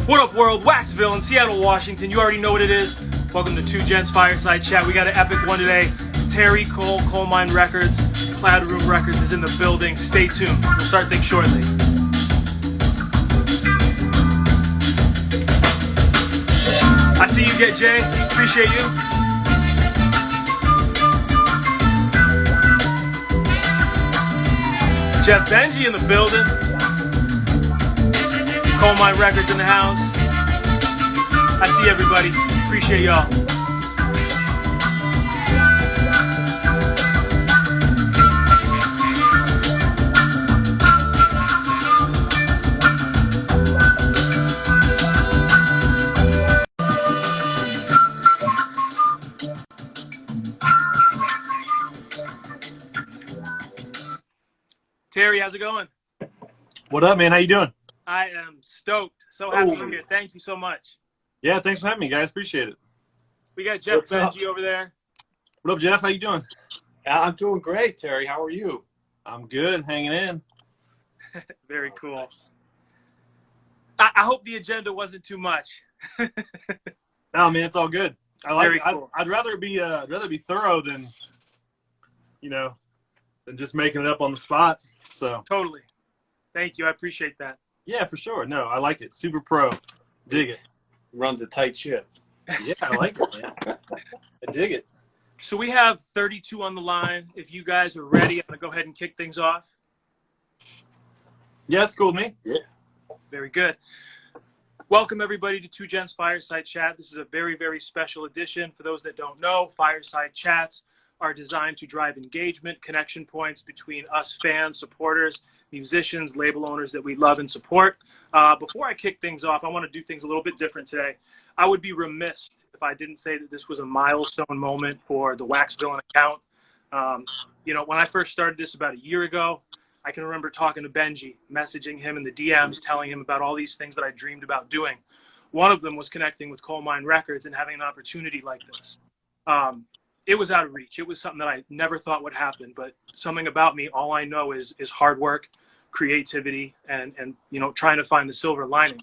What up, world? Waxvillain, Seattle, Washington. You already know what it is. Welcome to Two Gents Fireside Chat. We got an epic one today. Terry Cole, Colemine Records, Plaid Room Records is in the building. Stay tuned. We'll start things shortly. I see you, Get Jay. Appreciate you. Jeff Benji in the building. Colemine Records in the house. I see everybody. Appreciate y'all. Terry, how's it going? What up, man? How you doing? I am stoked. So happy you're here. Thank you so much. Yeah, thanks for having me, guys. Appreciate it. We got Jeff Benji over there. What up, Jeff? How you doing? I'm doing great, Terry. How are you? I'm good, hanging in. Very cool. I hope the agenda wasn't too much. No, man, it's all good. I like. Very cool. I'd rather be thorough than, than just making it up on the spot. So Totally. Thank you. I appreciate that. yeah, for sure. No, I like it. Super pro. Dig it. Runs a tight ship. Yeah, I like it, man. I dig it. So we have 32 on the line. If you guys are ready, I'm going to go ahead and kick things off. Yeah, it's cool with me. Yeah. Very good. Welcome, everybody, to Two Gents Fireside Chat. This is a very, very special edition. For those that don't know, Fireside Chats are designed to drive engagement, connection points between us fans, supporters, musicians, label owners that we love and support. Before I kick things off, I want to do things a little bit different today. I would be remiss if I didn't say that this was a milestone moment for the Waxvillain account. When I first started this about a year ago, I can remember talking to Benji, messaging him in the DMs, telling him about all these things that I dreamed about doing. One of them was connecting with Colemine Records and having an opportunity like this. It was out of reach. It was something that I never thought would happen, but something about me, all I know is hard work, creativity, and trying to find the silver lining.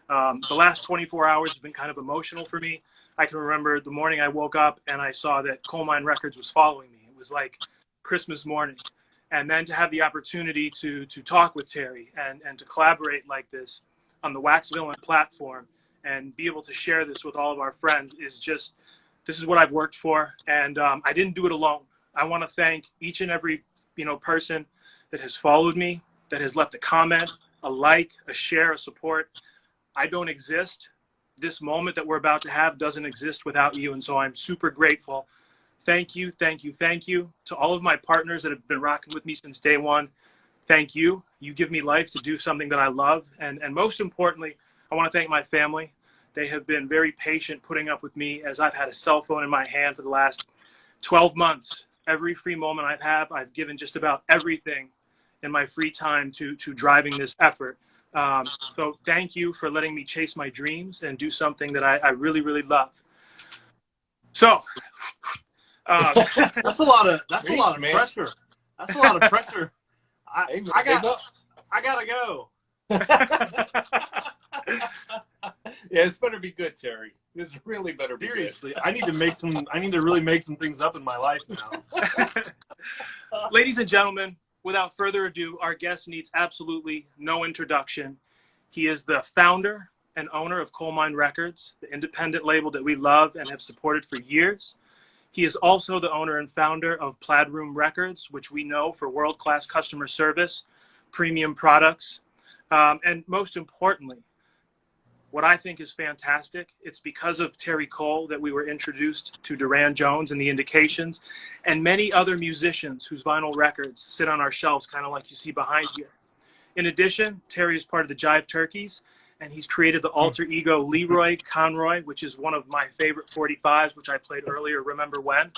The last 24 hours have been kind of emotional for me. I can remember the morning I woke up and I saw that Colemine Records was following me. It was like Christmas morning. And then to have the opportunity to talk with Terry and to collaborate like this on the Waxvillain platform and be able to share this with all of our friends is just, this is what I've worked for. And I didn't do it alone. I want to thank each and every person that has followed me, that has left a comment, a like, a share, a support. I don't exist. This moment that we're about to have doesn't exist without you. And so I'm super grateful. Thank you, thank you, thank you to all of my partners that have been rocking with me since day one. Thank you. You give me life to do something that I love. And most importantly, I want to thank my family. They have been very patient putting up with me as I've had a cell phone in my hand for the last 12 months. Every free moment I've given just about everything in my free time to driving this effort. So thank you for letting me chase my dreams and do something that I really, really love. So That's a lot of pressure. That's a lot of pressure. I gotta go. Yeah, this better be good, Terry. This really better be Seriously, good. I need to really make some things up in my life now. Ladies and gentlemen, without further ado, our guest needs absolutely no introduction. He is the founder and owner of Colemine Records, the independent label that we love and have supported for years. He is also the owner and founder of Plaid Room Records, which we know for world-class customer service, premium products, and most importantly, what I think is fantastic, it's because of Terry Cole that we were introduced to Duran Jones and the Indications and many other musicians whose vinyl records sit on our shelves, kind of like you see behind you. In addition, Terry is part of the Jive Turkeys, and he's created the alter ego Leroy Conroy, which is one of my favorite 45s, which I played earlier, Remember When.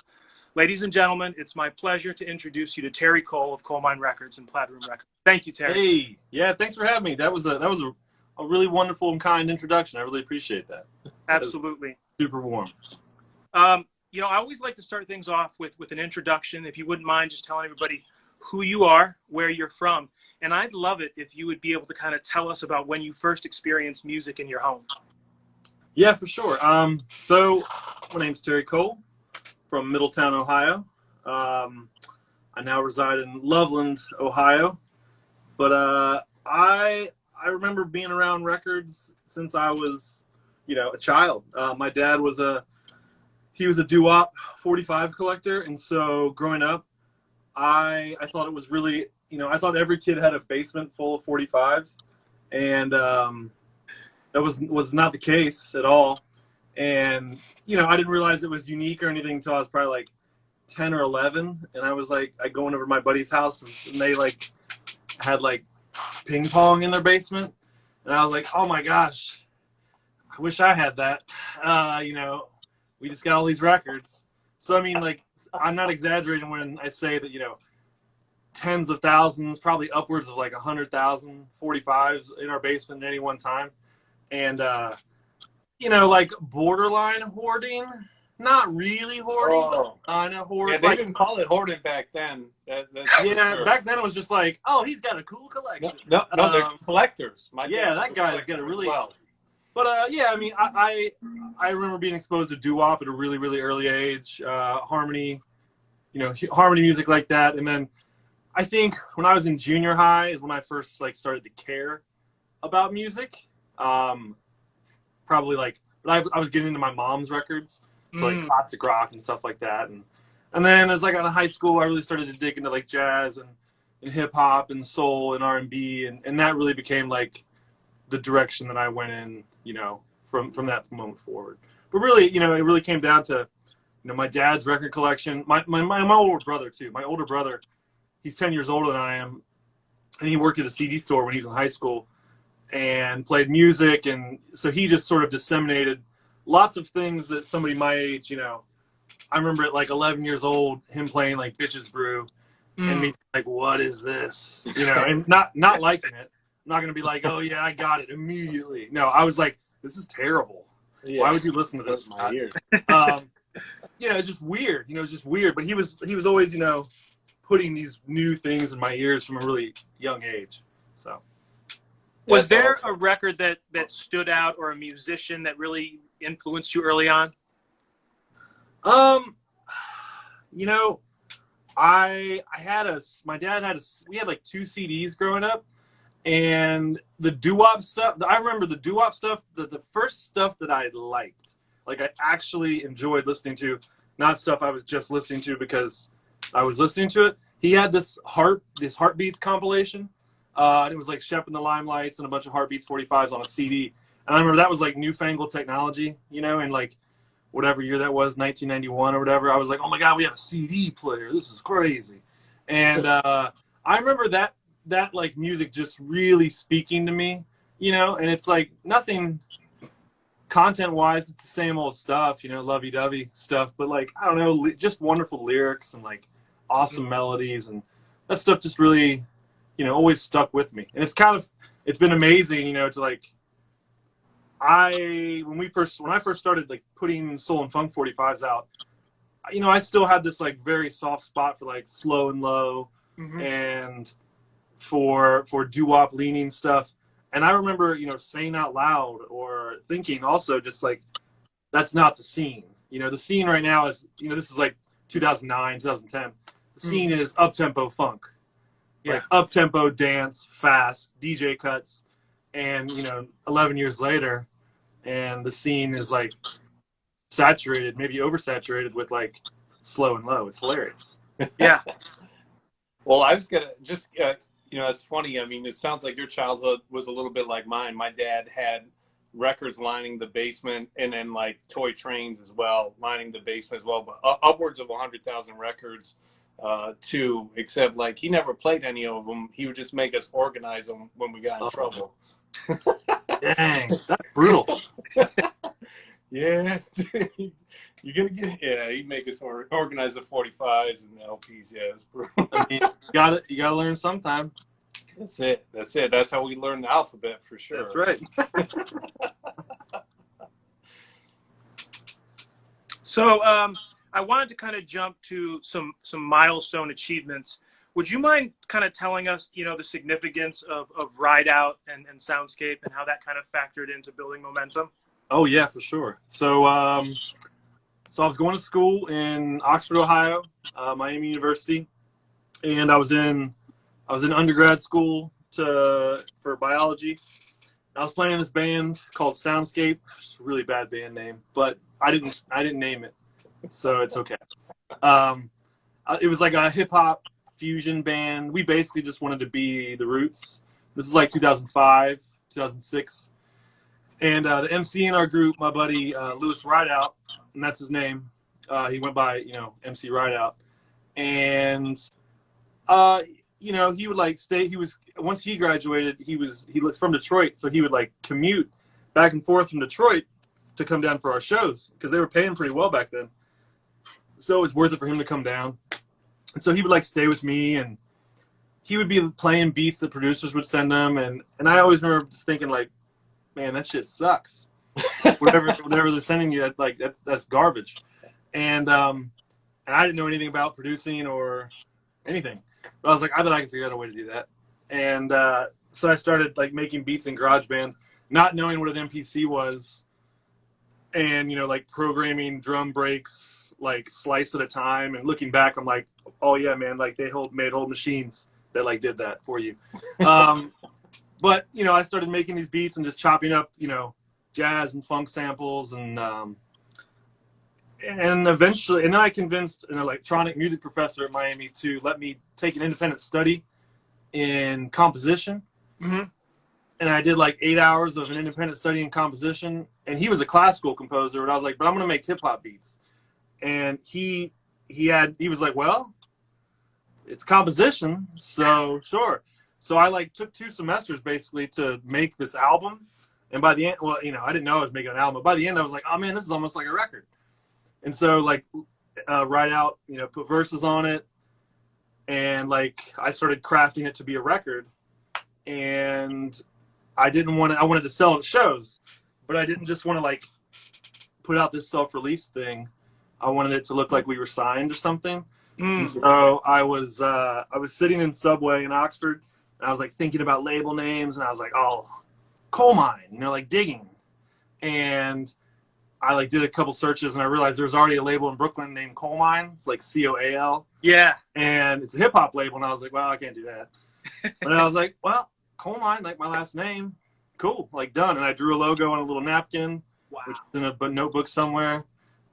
Ladies and gentlemen, it's my pleasure to introduce you to Terry Cole of Colemine Records and Plaid Room Records. Thank you, Terry. Hey, yeah, thanks for having me. That was a really wonderful and kind introduction. I really appreciate that. Absolutely. Super warm. I always like to start things off with an introduction. If you wouldn't mind just telling everybody who you are, where you're from, And I'd love it if you would be able to kind of tell us about when you first experienced music in your home. Yeah, for sure. So my name's Terry Cole from Middletown, Ohio. I now reside in Loveland, Ohio. But I remember being around records since I was, a child. My dad was a doo-wop 45 collector, and so growing up, I thought it was really, I thought every kid had a basement full of 45s, and that was not the case at all. And I didn't realize it was unique or anything until I was probably like 10 or 11, and I was like, I going over to my buddy's house, and they like had like ping pong in their basement, and I was like, oh my gosh, I wish I had that. We just got all these records. So I mean, like, I'm not exaggerating when I say that tens of thousands, probably upwards of like 100,000 45s in our basement at any one time. And like borderline hoarding, not really hoarding, but kind of hoarding. Yeah, they didn't call it hoarding back then. That's sure. Back then it was just like, oh, he's got a cool collection. No, they're collectors. That guy's got a really. Well. But I mean, I remember being exposed to doo-wop at a really, really early age, harmony, harmony music like that. And then I think when I was in junior high is when I first like started to care about music. Probably like, but I was getting into my mom's records, so like classic rock and stuff like that. And then as I got in high school, I really started to dig into like jazz and hip hop and soul and R&B, and that really became like the direction that I went in, from that moment forward. But really, it really came down to, my dad's record collection. My older brother too. My older brother, he's 10 years older than I am, and he worked at a CD store when he was in high school and played music, and so he just sort of disseminated lots of things that somebody my age, I remember at like 11 years old, him playing like Bitches Brew, and me like, what is this? And not liking it. I'm not going to be like, oh yeah, I got it immediately. No, I was like, this is terrible. Yeah. Why would you listen to this? My ears. It's just weird. It's just weird. But he was always, putting these new things in my ears from a really young age. So. Was there a record that stood out, or a musician that really influenced you early on? My dad had we had like 2 CDs growing up, and the doo-wop stuff, I remember the doo-wop stuff, the first stuff that I liked, like I actually enjoyed listening to, not stuff I was just listening to because I was listening to it. He had this Heartbeats compilation. And it was like Shep and the Limelights and a bunch of Heartbeats 45s on a CD. And I remember that was like newfangled technology, in like whatever year that was, 1991 or whatever. I was like, oh my God, we have a CD player. This is crazy. And I remember that like music just really speaking to me, and it's like nothing content-wise. It's the same old stuff, lovey-dovey stuff. But like, I don't know, just wonderful lyrics and like awesome melodies. And that stuff just really, always stuck with me. And it's been amazing, to like, when I first started like putting soul and funk 45s out, I still had this like very soft spot for like slow and low and for doo-wop leaning stuff. And I remember, saying out loud or thinking also just like, that's not the scene. The scene right now is, this is like 2009, 2010. The scene is up-tempo funk. Yeah. Like up-tempo dance, fast, DJ cuts, and 11 years later, and the scene is like saturated, maybe oversaturated with like slow and low. It's hilarious. Yeah. Well, I was gonna just it's funny. I mean, it sounds like your childhood was a little bit like mine. My dad had records lining the basement, and then like toy trains as well, lining the basement as well, but upwards of 100,000 records. Too, except like he never played any of them. He would just make us organize them when we got in trouble. Dang, that's brutal. Yeah, you're gonna get. Yeah, he'd make us organize the 45s and the LPs. Yeah, it was brutal. I mean, you gotta learn sometime. That's it. That's how we learn the alphabet for sure. That's right. So, I wanted to kind of jump to some milestone achievements. Would you mind kind of telling us, the significance of Ride Out and Soundscape and how that kind of factored into building momentum? Oh yeah, for sure. So so I was going to school in Oxford, Ohio, Miami University, and I was in undergrad school for biology. I was playing in this band called Soundscape. It's a really bad band name, but I didn't name it, so it's okay. It was like a hip hop fusion band. We basically just wanted to be the Roots. This is like 2005, 2006. And the MC in our group, my buddy Lewis Rideout, and that's his name. He went by, MC Rideout. And, he would like stay. Once he graduated, he was from Detroit, so he would like commute back and forth from Detroit to come down for our shows because they were paying pretty well back then. So it was worth it for him to come down. And so he would like stay with me, and he would be playing beats that producers would send him. And I always remember just thinking like, man, that shit sucks. whatever they're sending you, that's garbage. And I didn't know anything about producing or anything. But I was like, I bet I can figure out a way to do that. And so I started like making beats in GarageBand, not knowing what an MPC was, and like programming drum breaks like slice at a time. And looking back, I'm like, oh yeah, man, like they made whole machines that like did that for you. But I started making these beats and just chopping up jazz and funk samples, and eventually, and then I convinced an electronic music professor at Miami to let me take an independent study in composition. Mm-hmm. And I did like 8 hours of an independent study in composition. And he was a classical composer, and I was like, but I'm going to make hip hop beats. And he was like, well, it's composition, so sure. So I like took 2 semesters basically to make this album. And by the end, well, I didn't know I was making an album, but by the end I was like, oh man, this is almost like a record. And so like Write Out, put verses on it, and like I started crafting it to be a record. And I wanted to sell it at shows, but I didn't just want to like put out this self-release thing. I wanted it to look like we were signed or something. And so I was sitting in Subway in Oxford, and I was like thinking about label names, and I was like, oh, Colemine, like digging. And I like did a couple searches, and I realized there was already a label in Brooklyn named Colemine. It's like COAL. Yeah. And it's a hip hop label, and I was like, well, I can't do that. But I was like, well, Colemine, like my last name, cool, like done. And I drew a logo on a little napkin, which is in a notebook somewhere.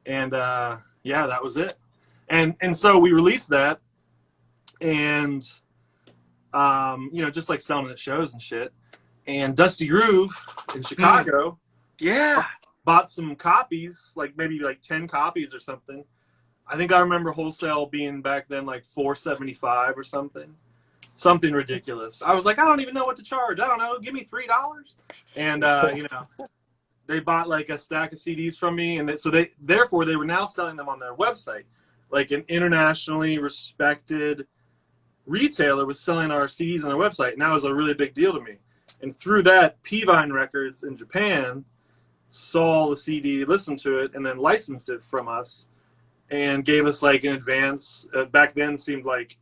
And yeah, that was it. And so we released that, and just like selling at shows and shit. And Dusty Groove in Chicago, bought some copies, like maybe like 10 copies or something. I think I remember wholesale being back then like $4.75 or something ridiculous. I was like, I don't even know what to charge. I don't know. Give me $3. And they bought like a stack of CDs from me, and therefore they were now selling them on their website. Like an internationally respected retailer was selling our CDs on their website, and that was a really big deal to me. And through that, P-Vine Records in Japan saw the CD, listened to it, and then licensed it from us and gave us like an advance. Back then seemed like,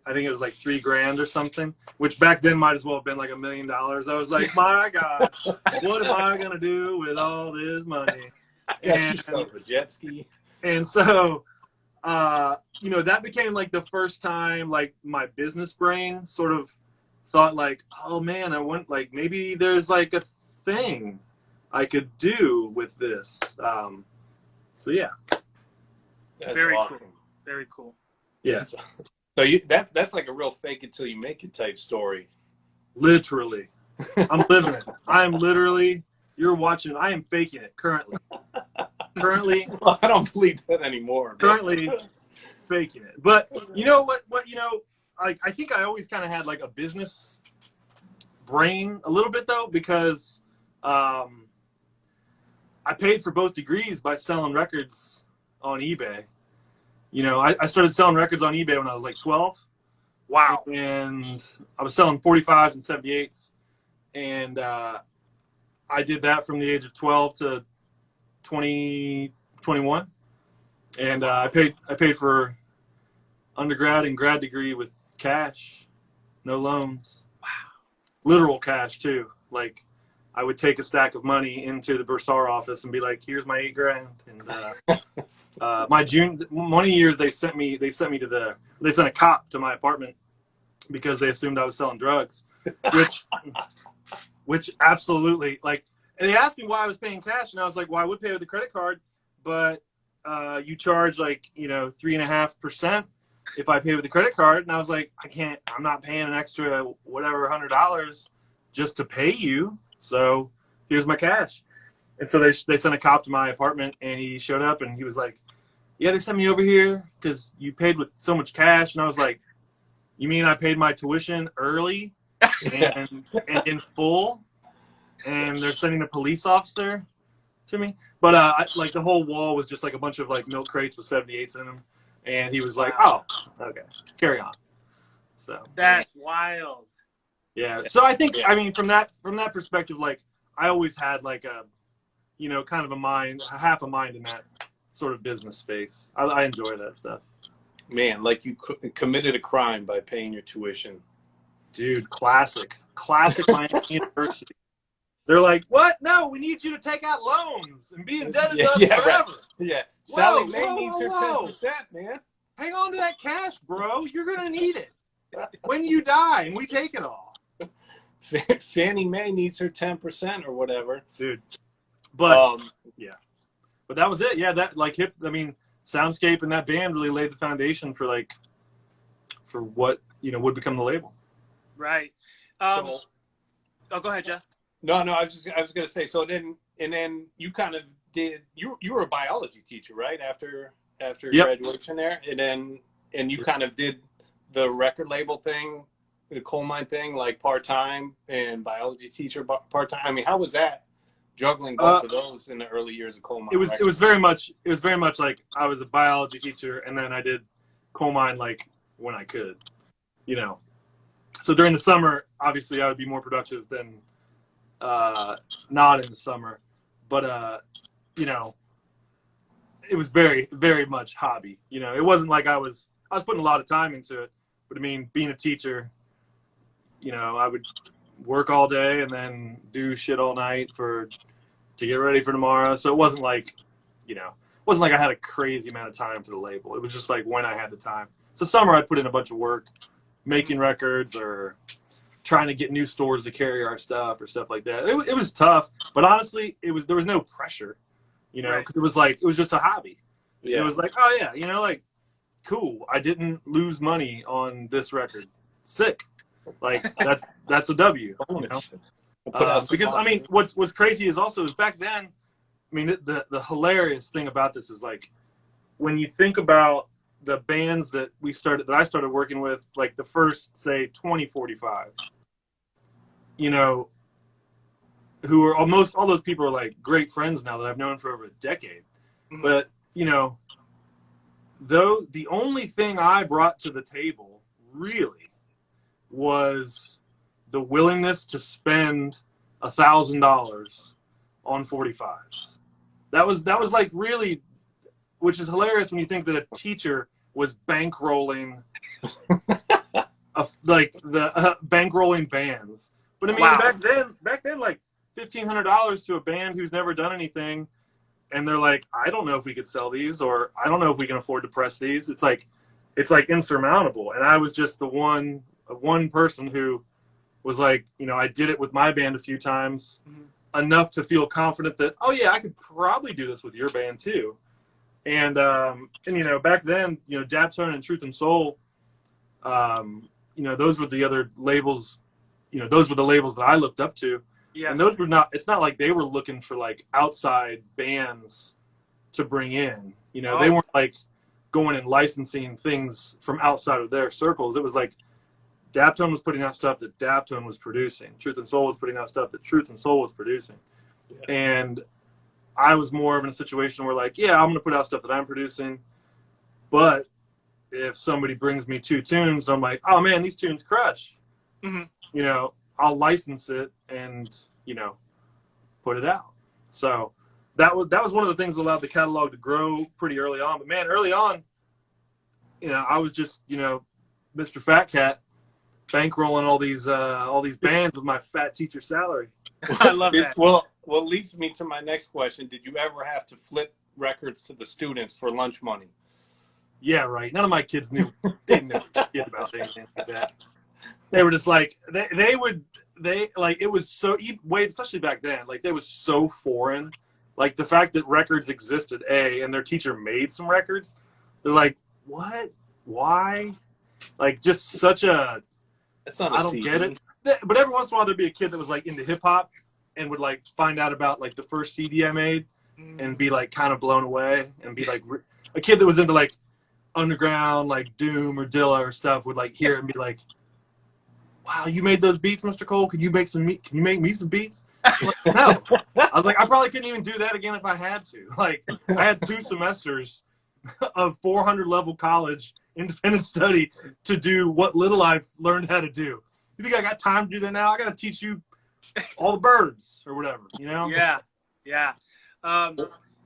I think it was like $3,000 or something, which back then might as well have been like $1 million. I was like, my God, what am I going to do with all this money? And yourself a jet ski. And so, that became like the first time like my business brain sort of thought like, oh man, I want like maybe there's like a thing I could do with this. So yeah. That's very awesome. cool. Very cool. Yeah. So that's like a real fake it till you make it type story. Literally. I'm living it. I'm literally, you're watching, I am faking it currently. Well, I don't believe that anymore. Currently faking it. But you know what I think I always kind of had like a business brain a little bit though, because I paid for both degrees by selling records on eBay. I started selling records on eBay when I was like 12. Wow. And I was selling 45s and 78s. And I did that from the age of 12 to 21. And I paid for undergrad and grad degree with cash, no loans. Wow. Literal cash too. Like, I would take a stack of money into the Bursar office and be like, "Here's my $8,000." And my one years they sent a cop to my apartment because they assumed I was selling drugs, which absolutely, like, and they asked me why I was paying cash, and I was like, well, I would pay with a credit card, but you charge like 3.5% if I pay with a credit card, and I was like, I'm not paying an extra whatever $100 just to pay you, so here's my cash. And so they sent a cop to my apartment, and he showed up, and he was like, yeah, they sent me over here because you paid with so much cash. And I was like, you mean I paid my tuition early and in full, and they're sending a police officer to me? But like the whole wall was just like a bunch of like milk crates with 78s in them. And he was like, oh, okay, carry on. So that's wild. Yeah. So I think, I mean, from that perspective, like, I always had like a, kind of half a mind in that sort of business space. I enjoy that stuff. Man, like you committed a crime by paying your tuition. Dude, classic Miami University. They're like, what? No, we need you to take out loans and be indebted to us forever. Right. Yeah. Sally Mae needs her 10%, man. Hang on to that cash, bro. You're going to need it when you die and we take it all. Fannie Mae needs her 10% or whatever. Dude. But, yeah. But that was it. Yeah, that, like, Soundscape and that band really laid the foundation for what, would become the label. Right. Go ahead, Jeff. No, I was going to say, so then you kind of did, you were a biology teacher, right? After graduation there. And you kind of did the record label thing, the Colemine thing, like part-time, and biology teacher part-time. I mean, how was that juggling both of those in the early years of Colemine? It was very much like I was a biology teacher, and then I did Colemine like when I could, So during the summer, obviously, I would be more productive than not in the summer, but it was very, very much hobby. It wasn't like I was putting a lot of time into it, but I mean, being a teacher, I would work all day and then do shit all night to get ready for tomorrow. So it wasn't like, I had a crazy amount of time for the label. It was just like when I had the time. So summer I'd put in a bunch of work, making records or trying to get new stores to carry our stuff or stuff like that. It was tough, but honestly, there was no pressure, because it was just a hobby. Yeah. It was like, oh yeah, like, cool. I didn't lose money on this record. Sick. Like that's a W. Because I mean, what's crazy is back then, I mean, the hilarious thing about this is like when you think about the bands that I started working with, like the first, say, 2045, who are almost all those people are like great friends now that I've known for over a decade. Mm-hmm. But, though the only thing I brought to the table really was the willingness to spend $1,000 on 45s. That was like really, which is hilarious when you think that a teacher was bankrolling bankrolling bands. But I mean, wow. back then, like $1,500 to a band who's never done anything, and they're like, I don't know if we could sell these, or I don't know if we can afford to press these. It's like insurmountable. And I was just the one person who was like, I did it with my band a few times, enough to feel confident that, oh yeah, I could probably do this with your band too. And back then, Daptone and Truth and Soul, those were the other labels, those were the labels that I looked up to. Yeah. And those were it's not like they were looking for like outside bands to bring in, they weren't like going and licensing things from outside of their circles. It was like Daptone was putting out stuff that Daptone was producing. Truth and Soul was putting out stuff that Truth and Soul was producing. Yeah. And I was more of in a situation where like, yeah, I'm going to put out stuff that I'm producing. But if somebody brings me 2 tunes, I'm like, oh man, these tunes crush. Mm-hmm. I'll license it and, put it out. So that was one of the things that allowed the catalog to grow pretty early on. But man, early on, I was just, Mr. Fat Cat, bankrolling all these bands with my fat teacher salary. I love that. Well, leads me to my next question. Did you ever have to flip records to the students for lunch money? Yeah, right. None of my kids knew. They didn't know shit about anything like that. They were just like they it was so especially back then. Like, they was so foreign. Like, the fact that records existed, and their teacher made some records. They're like, what? Why? Like, just such a. That's not a I don't get it. But every once in a while, there'd be a kid that was like into hip hop and would like find out about like the first CD I made and be like kind of blown away, and be like a kid that was into like underground, like Doom or Dilla or stuff, would like hear it and be like, wow, you made those beats, Mr. Cole? Can you make me some beats? Like, no. I was like, I probably couldn't even do that again if I had to. Like, I had 2 semesters of 400 level college independent study to do what little I've learned how to do. You think I got time to do that now? I got to teach you all the birds or whatever, you know? Yeah.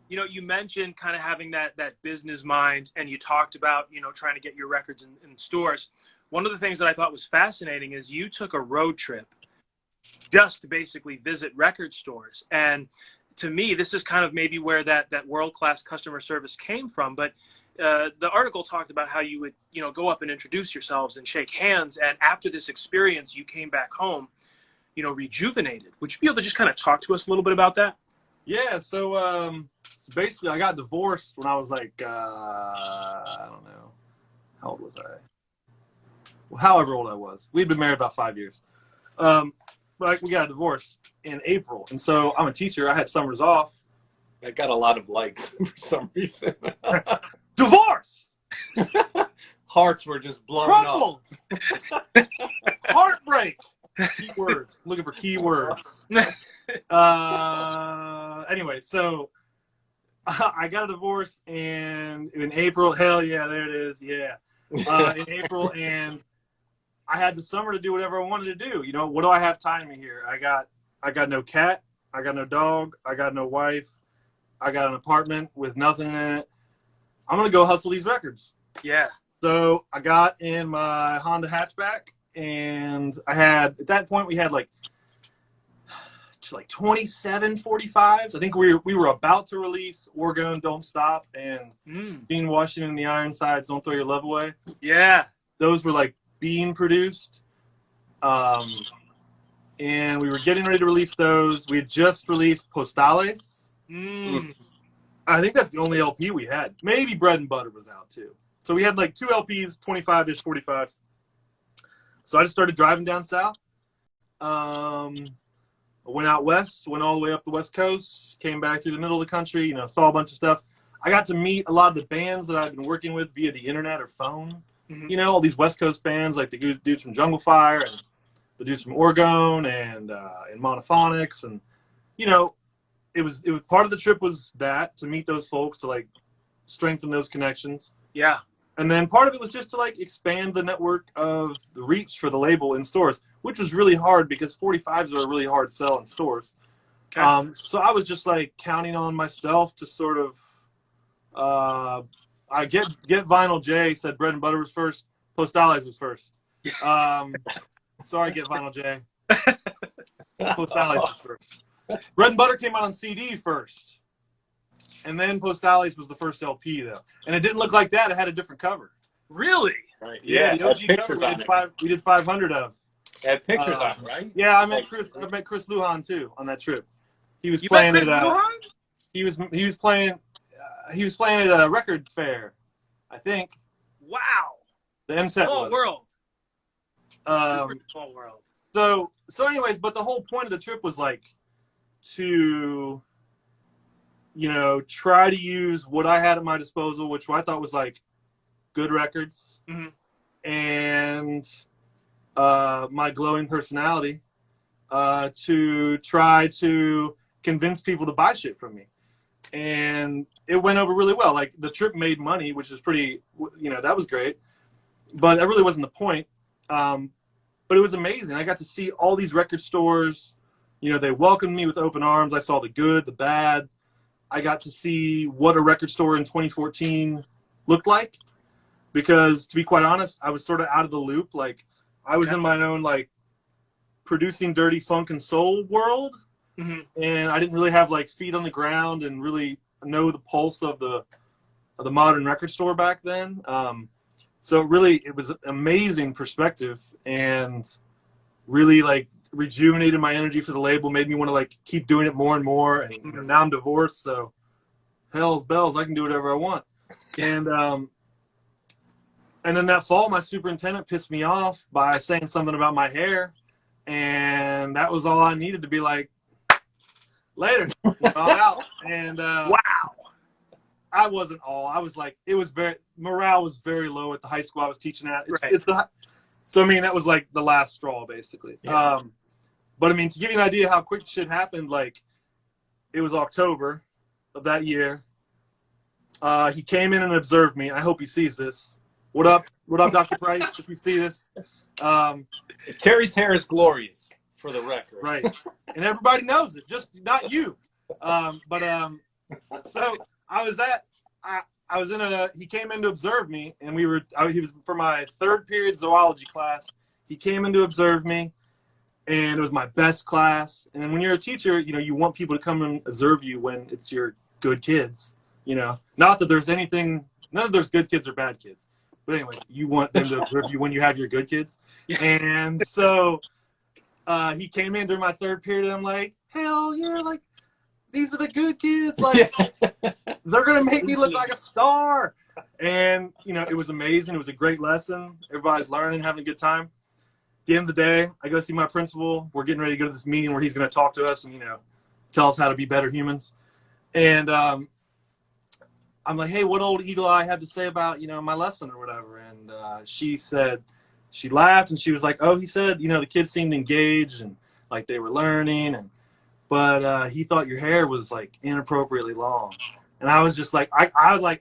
You know, you mentioned kind of having that business mind, and you talked about, you know, trying to get your records in stores. One of the things that I thought was fascinating is you took a road trip just to basically visit record stores. And to me, this is kind of maybe where that world-class customer service came from. But the article talked about how you would, you know, go up and introduce yourselves and shake hands. And after this experience, you came back home, you know, rejuvenated. Would you be able to just kind of talk to us a little bit about that? Yeah, so basically I got divorced when I was like, I don't know. How old was I? Well, however old I was. We'd been married about 5 years. But we got a divorce in April. And so I'm a teacher. I had summers off. I got a lot of likes for some reason. Divorce! Hearts were just blown Crumbled! up. Heartbreak! Keywords. Looking for keywords. Anyway, so I got a divorce in April. Hell yeah, there it is. Yeah. In April, and I had the summer to do whatever I wanted to do. You know, what do I have time me here? I got no cat. I got no dog. I got no wife. I got an apartment with nothing in it. I'm going to go hustle these records. Yeah. So I got in my Honda hatchback, and I had, at that point, we had like 27 45s. I think we were about to release Oregon Don't Stop and Gene Washington and the Ironsides Don't Throw Your Love Away. Yeah. Those were like being produced. And we were getting ready to release those. We had just released Postales. I think that's the only LP we had. Maybe Bread and Butter was out too. So we had like 2 LPs, 25-ish, 45s. So I just started driving down south. I went out west, went all the way up the West Coast, came back through the middle of the country, you know, saw a bunch of stuff. I got to meet a lot of the bands that I've been working with via the internet or phone. You know, all these West Coast bands like the dudes from Jungle Fire and the dudes from Oregon and Monophonics. And, you know, it was part of the trip was that, to meet those folks, to like strengthen those connections. Yeah. And then part of it was just to like expand the network of the reach for the label in stores, which was really hard because 45s are a really hard sell in stores. Okay. So I was just like counting on myself to sort of, I get Vinyl J said Bread and Butter was first, Postales was first. Sorry, Get Vinyl J. Postales was first. Bread and Butter came out on CD first. And then Postales was the first LP, though. And it didn't look like that. It had a different cover. Really? Right. Yeah, the OG cover we did 500 of. It had pictures on it, right? Yeah, I met Chris Lujan, too, on that trip. He was playing at he was playing at a record fair, I think. Wow. The MTET Small world. Small world. So anyways, but the whole point of the trip was like to, you know, try to use what I had at my disposal, which I thought was like good records, and my glowing personality to try to convince people to buy shit from me. And it went over really well. Like, the trip made money, which is pretty, you know, that was great. But that really wasn't the point. But it was amazing. I got to see all these record stores. You know, they welcomed me with open arms. I saw the good, the bad. I got to see what a record store in 2014 looked like. because to be quite honest, I was sort of out of the loop. Like I was in my own like producing dirty funk and soul world, and I didn't really have like feet on the ground and really know the pulse of the modern record store back then. So really, it was an amazing perspective and really like rejuvenated my energy for the label, made me want to like keep doing it more and more. And you know, now I'm divorced, so hell's bells, I can do whatever I want. And then that fall, my superintendent pissed me off by saying something about my hair, and that was all I needed to be like, later, I'm out. And Wow. I wasn't all. I was like, it was morale was very low at the high school I was teaching at. So I mean, that was like the last straw, basically. Yeah. But I mean, to give you an idea how quick shit happened, like it was October of that year. He came in and observed me. I hope he sees this. What up, Dr. Price? If you see this, Terry's hair is glorious, for the record. right? And everybody knows it, just not you. So I was in a. He came in to observe me, and he was for my third period zoology class. He came in to observe me, and it was my best class. And when you're a teacher, you know you want people to come and observe you when it's your good kids. You know, not that there's anything. None of there's good kids or bad kids. But anyways, you want them to observe you when you have your good kids. Yeah. And so he came in during my third period, and I'm like, hell yeah, like, these are the good kids. Like, they're going to make me look like a star. And, you know, it was amazing. It was a great lesson. Everybody's learning, having a good time. At the end of the day, I go see my principal. We're getting ready to go to this meeting where he's going to talk to us and, you know, tell us how to be better humans. And I'm like, hey, what old Eagle Eye had to say about, you know, my lesson or whatever. And she said, she laughed and she was like, oh, he said, you know, the kids seemed engaged and like they were learning. But he thought your hair was like inappropriately long. And I was just like, I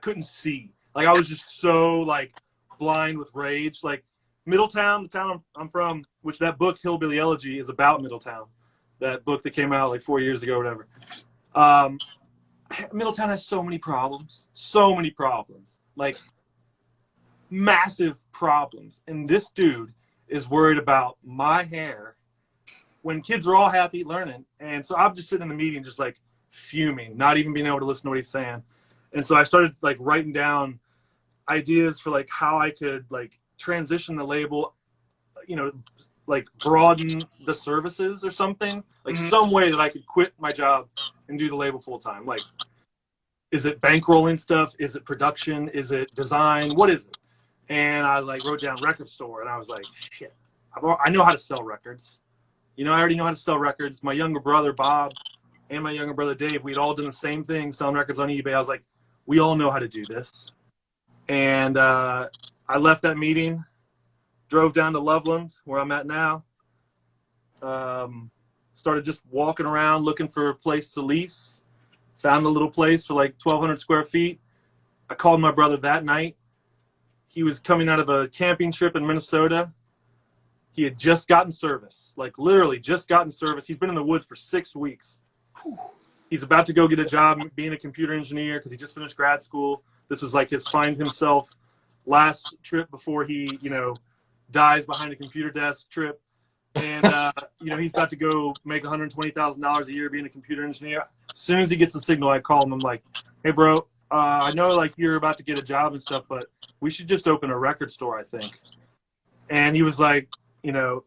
couldn't see. Like, I was just so like blind with rage. Like Middletown, the town I'm from, which that book Hillbilly Elegy is about Middletown. That book that came out like 4 years ago or whatever. Middletown has so many problems, like massive problems. And this dude is worried about my hair when kids are all happy learning. And so I'm just sitting in the meeting, just like fuming, not even being able to listen to what he's saying. And so I started like writing down ideas for like how I could like transition the label, you know, like broaden the services or something, like some way that I could quit my job and do the label full time. Like, is it bankrolling stuff? Is it production? Is it design? What is it? And I like wrote down record store, and I was like, shit, I know how to sell records. You know, I already know how to sell records. My younger brother, Bob, and my younger brother, Dave, we'd all done the same thing, selling records on eBay. I was like, we all know how to do this. And I left that meeting, drove down to Loveland, where I'm at now. Started just walking around looking for a place to lease. Found a little place for like 1,200 square feet. I called my brother that night. He was coming out of a camping trip in Minnesota. He had just gotten service, like literally just gotten service. He's been in the woods for 6 weeks. He's about to go get a job being a computer engineer because he just finished grad school. This was like his find himself last trip before he, you know, dies behind a computer desk trip. And, you know, he's about to go make $120,000 a year being a computer engineer. As soon as he gets the signal, I call him. I'm like, hey, bro, I know like you're about to get a job and stuff, but we should just open a record store, I think. And he was like, you know,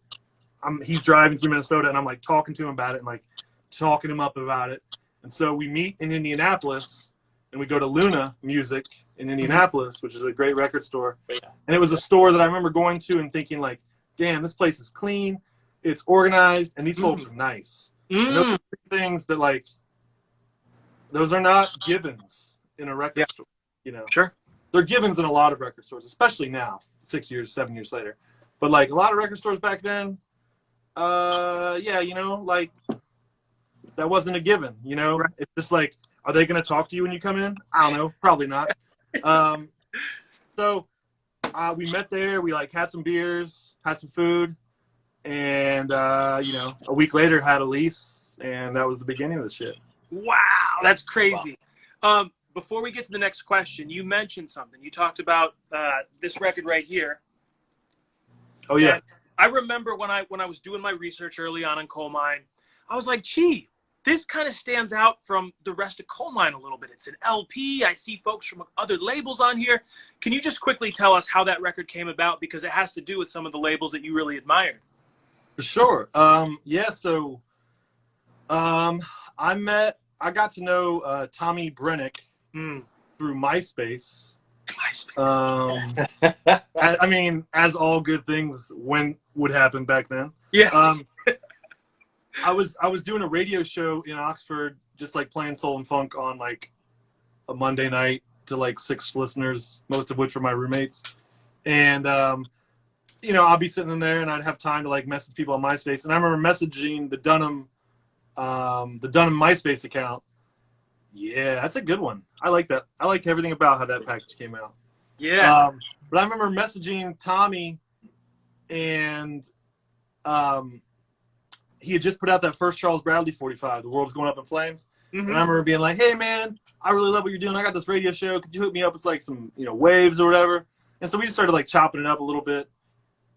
he's driving through Minnesota, and I'm like talking to him about it and like talking him up about it. And so we meet in Indianapolis, and we go to Luna Music in Indianapolis, which is a great record store. And it was a store that I remember going to and thinking like, damn, this place is clean, it's organized, and these folks are nice. And those are things that like, those are not givens in a record store, you know. Sure. They're givens in a lot of record stores, especially now, 6 years, 7 years later. But like a lot of record stores back then, yeah, you know, like that wasn't a given, you know. Right. It's just like, are they going to talk to you when you come in? I don't know, probably not. So we met there. We like had some beers, had some food, and you know, a week later had a lease, and that was the beginning of the shit. Wow, that's crazy. before we get to the next question, you mentioned something. You talked about this record right here. Oh yeah. And I remember when I was doing my research early on in Colemine, I was like, gee, this kind of stands out from the rest of Colemine a little bit. It's an LP. I see folks from other labels on here. Can you just quickly tell us how that record came about? Because it has to do with some of the labels that you really admired. For sure. Yeah, so I got to know Tommy Brennick through MySpace. I mean, as all good things would happen back then. Yeah. I was doing a radio show in Oxford, just like playing soul and funk on like a Monday night to like 6 listeners, most of which were my roommates. And you know, I'll be sitting in there and I'd have time to like message people on MySpace. And I remember messaging the Dunham MySpace account. Yeah, that's a good one. I like that. I like everything about how that package came out. Yeah. But I remember messaging Tommy, and he had just put out that first Charles Bradley 45, The World's Going Up in Flames. Mm-hmm. And I remember being like, hey, man, I really love what you're doing. I got this radio show. Could you hook me up with like some, you know, waves or whatever? And so we just started like chopping it up a little bit.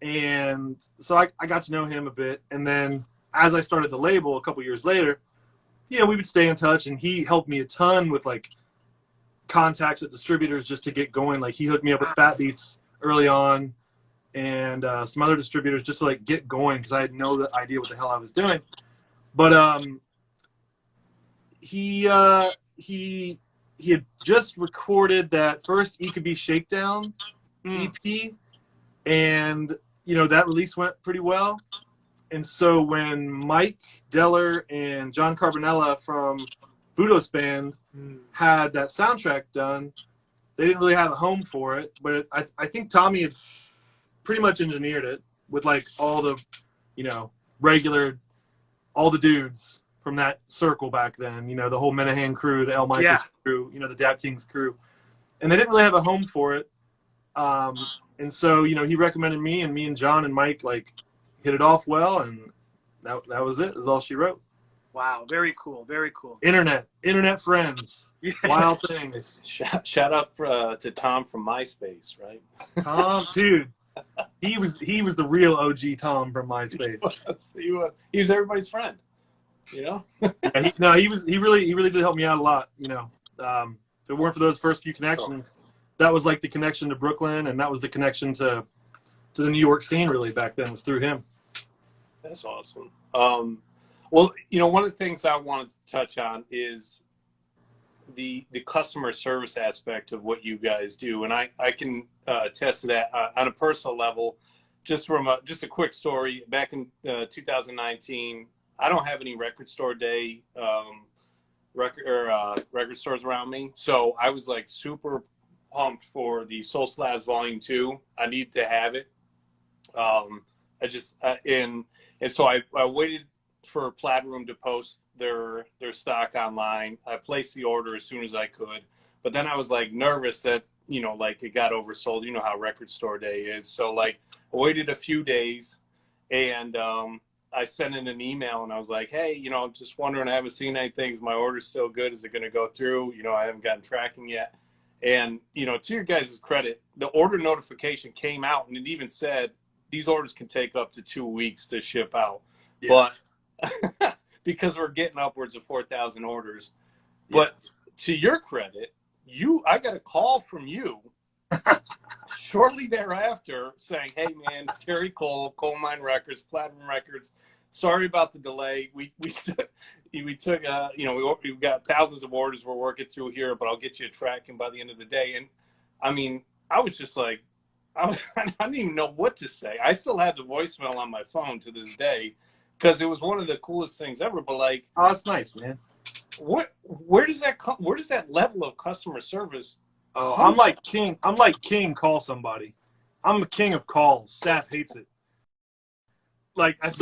And so I got to know him a bit. And then as I started the label a couple years later, you know, we would stay in touch, and he helped me a ton with like contacts at distributors just to get going. Like he hooked me up with Fat Beats early on, and some other distributors just to like get going, because I had no idea what the hell I was doing. But he had just recorded that first E Could Be Shakedown EP, and you know that release went pretty well. And so when Mike Deller and John Carbonella from Budo's band had that soundtrack done, they didn't really have a home for it, but I think Tommy had pretty much engineered it with like all the, you know, all the dudes from that circle back then, you know, the whole Menahan crew, the El Michaels crew, you know, the Dap Kings crew. And they didn't really have a home for it. And so, you know, he recommended me, and me and John and Mike like hit it off well, and that was it. That was all she wrote. Wow, very cool, very cool. Internet friends, wild things. Shout out to Tom from MySpace, right? Tom, dude, he was the real OG Tom from MySpace. He was everybody's friend, you know. Yeah, he really did help me out a lot. You know, if it weren't for those first few connections, that was like the connection to Brooklyn, and that was the connection to the New York scene really back then, was through him. That's awesome. Well, you know, one of the things I wanted to touch on is the customer service aspect of what you guys do, and I can attest to that on a personal level. Just from a quick story, back in 2019, I don't have any record store day record stores around me, so I was like super pumped for the Soul Slabs Volume 2. I need to have it. So I waited for Platinum to post their stock online. I placed the order as soon as I could, but then I was like nervous that, you know, like it got oversold. You know how record store day is. So like I waited a few days, and I sent in an email, and I was like, hey, you know, I'm just wondering, I haven't seen anything. Is my order still good? Is it going to go through? You know, I haven't gotten tracking yet. And, you know, to your guys' credit, the order notification came out, and it even said these orders can take up to 2 weeks to ship out. Yeah. But because we're getting upwards of 4,000 orders. Yeah. But to your credit, I got a call from you shortly thereafter saying, hey, man, it's Terry Cole, Colemine Records, Platinum Records. Sorry about the delay. We took you know, we've got thousands of orders we're working through here, but I'll get you a tracking by the end of the day. And I mean, I was just like, I didn't even know what to say. I still have the voicemail on my phone to this day, because it was one of the coolest things ever. But like, oh, that's nice, man. Where does that come? Where does that level of customer service? Oh, I'm like king. Call somebody. I'm a king of calls. Staff hates it. Like because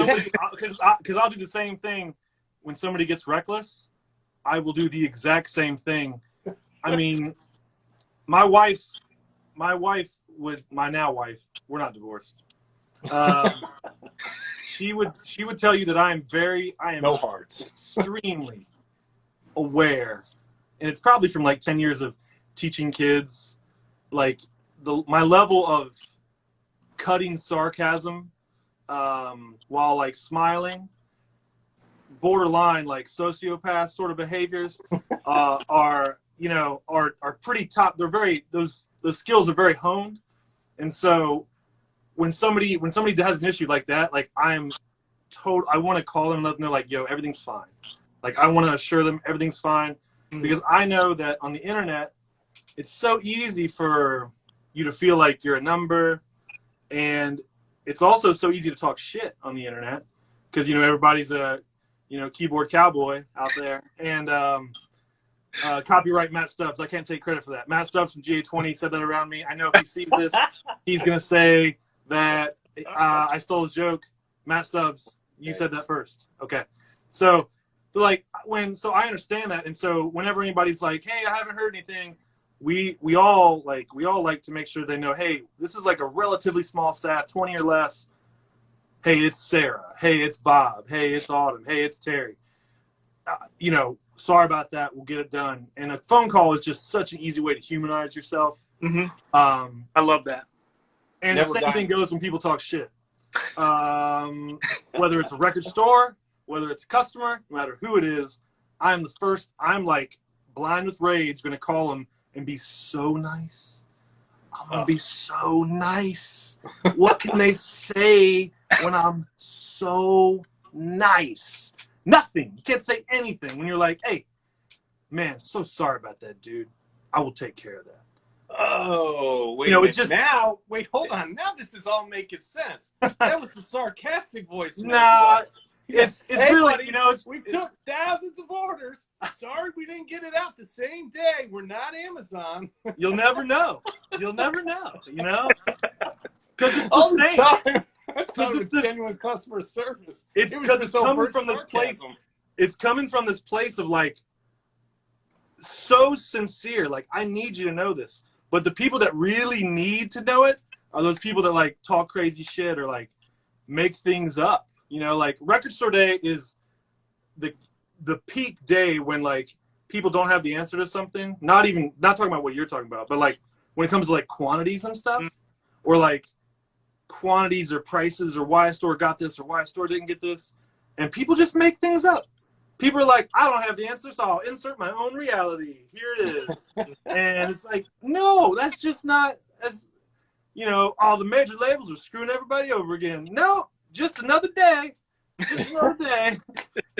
I'll do the same thing when somebody gets reckless. I will do the exact same thing. I mean, my now wife, we're not divorced. She would tell you that I am no hearts. extremely aware and it's probably from like 10 years of teaching kids, like my level of cutting sarcasm while like smiling, borderline like sociopath sort of behaviors are pretty top. They're very those skills are very honed, and so when somebody has an issue like that, like I want to call them and let them know, like, yo, everything's fine. Like, I want to assure them everything's fine, because I know that on the internet, it's so easy for you to feel like you're a number, and it's also so easy to talk shit on the internet, because everybody's a keyboard cowboy out there. And copyright Matt Stubbs. I can't take credit for that. Matt Stubbs from GA20 said that around me. I know if he sees this, he's gonna say that I stole his joke. Matt Stubbs, you said that first. Okay. So I understand that. And so whenever anybody's like, hey, I haven't heard anything, we all like to make sure they know, hey, this is like a relatively small staff, 20 or less. Hey, it's Sarah. Hey, it's Bob. Hey, it's Autumn. Hey, it's Terry. Sorry about that. We'll get it done. And a phone call is just such an easy way to humanize yourself. Mm-hmm. I love that. And the same thing goes when people talk shit. Whether it's a record store, whether it's a customer, no matter who it is, I'm like blind with rage, going to call them and be so nice. I'm going to be so nice. What can they say when I'm so nice? Nothing. You can't say anything when you're like, hey, man, so sorry about that, dude. I will take care of that. Oh, wait a minute. Wait, hold on. Now this is all making sense. That was a sarcastic voice. Nah, it's hey, really, buddy, we took thousands of orders. Sorry we didn't get it out the same day. We're not Amazon. You'll never know. You'll never know, Because it's all the the same. time. Because it's genuine customer service. It's because it's coming from this place. It's coming from this place of like so sincere. Like, I need you to know this. But the people that really need to know it are those people that like talk crazy shit or like make things up. Like record store day is the peak day when like people don't have the answer to something. Not talking about what you're talking about, but like when it comes to like quantities and stuff, or like quantities or prices or why a store got this or why a store didn't get this, and people just make things up. People are like, I don't have the answer, so I'll insert my own reality. Here it is. And it's like, no, that's just not, all the major labels are screwing everybody over again. No, just another day. Just another day.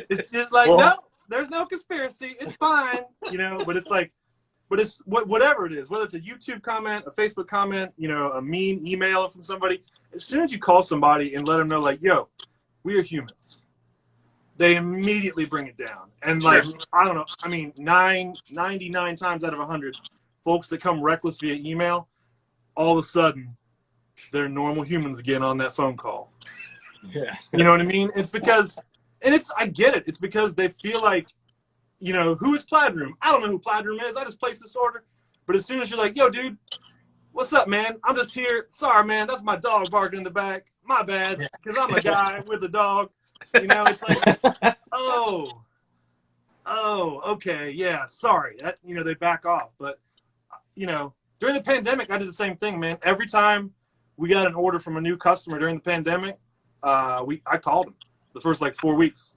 It's just like, no, there's no conspiracy. It's fine. But it's like, it's whatever it is, whether it's a YouTube comment, a Facebook comment, a mean email from somebody, as soon as you call somebody and let them know, like, yo, we are humans, they immediately bring it down. And like, I don't know, 99 times out of 100, folks that come reckless via email, all of a sudden, they're normal humans again on that phone call. Yeah. You know what I mean? It's because, and I get it. It's because they feel like, who is Plaid Room? I don't know who Plaid Room is. I just placed this order. But as soon as you're like, yo, dude, what's up, man? I'm just here. Sorry, man. That's my dog barking in the back. My bad. Because I'm a guy with a dog. It's like, oh, okay. Yeah. Sorry. That, they back off. But, during the pandemic, I did the same thing, man. Every time we got an order from a new customer during the pandemic, I called them the first like 4 weeks,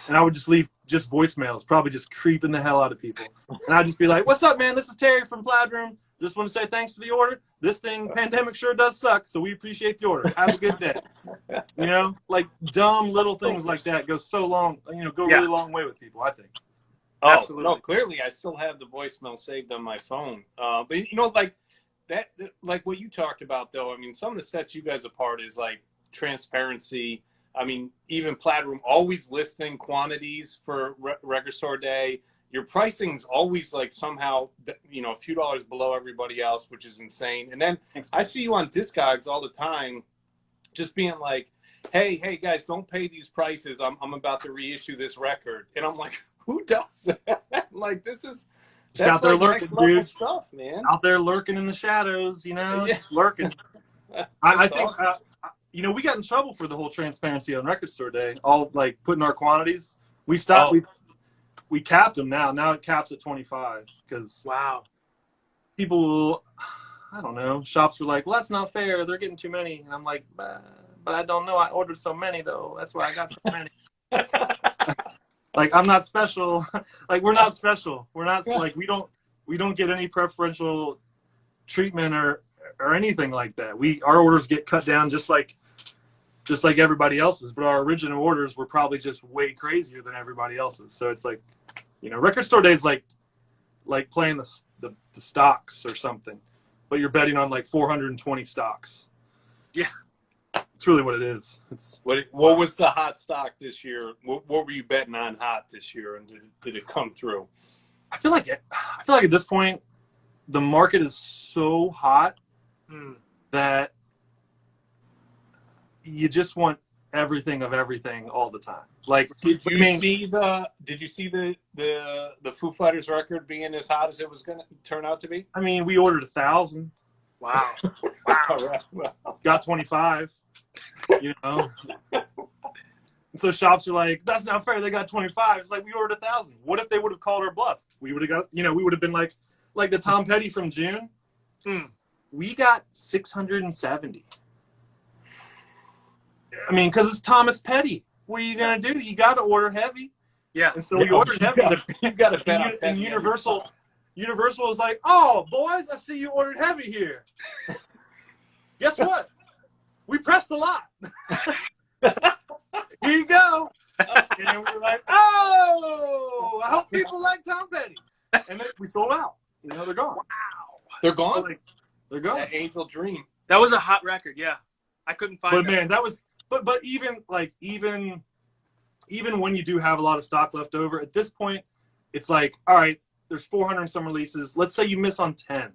and I would just leave just voicemails, probably just creeping the hell out of people. And I'd just be like, what's up, man? This is Terry from Plaid Room. Just want to say thanks for the order. This pandemic sure does suck, so we appreciate the order. Have a good day. Like dumb little things like that go so long, really long way with people, I think. Oh, absolutely. No, clearly I still have the voicemail saved on my phone. But like that, like what you talked about though, some of the sets you guys apart is like transparency. Even Plaid Room always listing quantities for record store day. Your pricing's always like somehow, a few dollars below everybody else, which is insane. And then I see you on Discogs all the time, just being like, hey guys, don't pay these prices. I'm about to reissue this record. And I'm like, who does that? Like, that's out there like lurking, next level dude. stuff, man. Out there lurking in the shadows, just lurking. I think, we got in trouble for the whole transparency on record store day, all like putting our quantities. We stopped. we capped them now. Now it caps at 25 because Wow. people will, I don't know, shops were like, well, that's not fair. They're getting too many. And I'm like, but I don't know. I ordered so many, though. That's why I got so many. Like, I'm not special. Like, we're not special. We're not, like, we don't get any preferential treatment or anything like that. Our orders get cut down just like everybody else's, but our original orders were probably just way crazier than everybody else's. So it's like, record store day is like playing the stocks or something, but you're betting on like 420 stocks. Yeah. It's really what it is. What was the hot stock this year? What were you betting on hot this year, and did it come through? I feel like at this point, the market is so hot that you just want everything of everything all the time. Like, did you see the Foo Fighters record being as hot as it was going to turn out to be? I mean, we ordered 1,000. Wow. All right. Well. Got 25. And so shops are like, that's not fair. They got 25. It's like, we ordered 1,000. What if they would have called our bluff? We would have got, we would have been like the Tom Petty from June. We got 670. I mean, because it's Thomas Petty. What are you gonna do? You got to order heavy. Yeah. And so we ordered heavy. You got to bet on and Universal was like, oh, boys, I see you ordered heavy here. Guess what? We pressed a lot. Here you go. And we're like, oh, I hope people like Tom Petty. And then we sold out. They're gone. Wow. They're gone? They're gone. That Angel Dream. That was a hot record, yeah. I couldn't find it. But man, that was but even when you do have a lot of stock left over, at this point, it's like, all right, there's 400 and some releases. Let's say you miss on 10.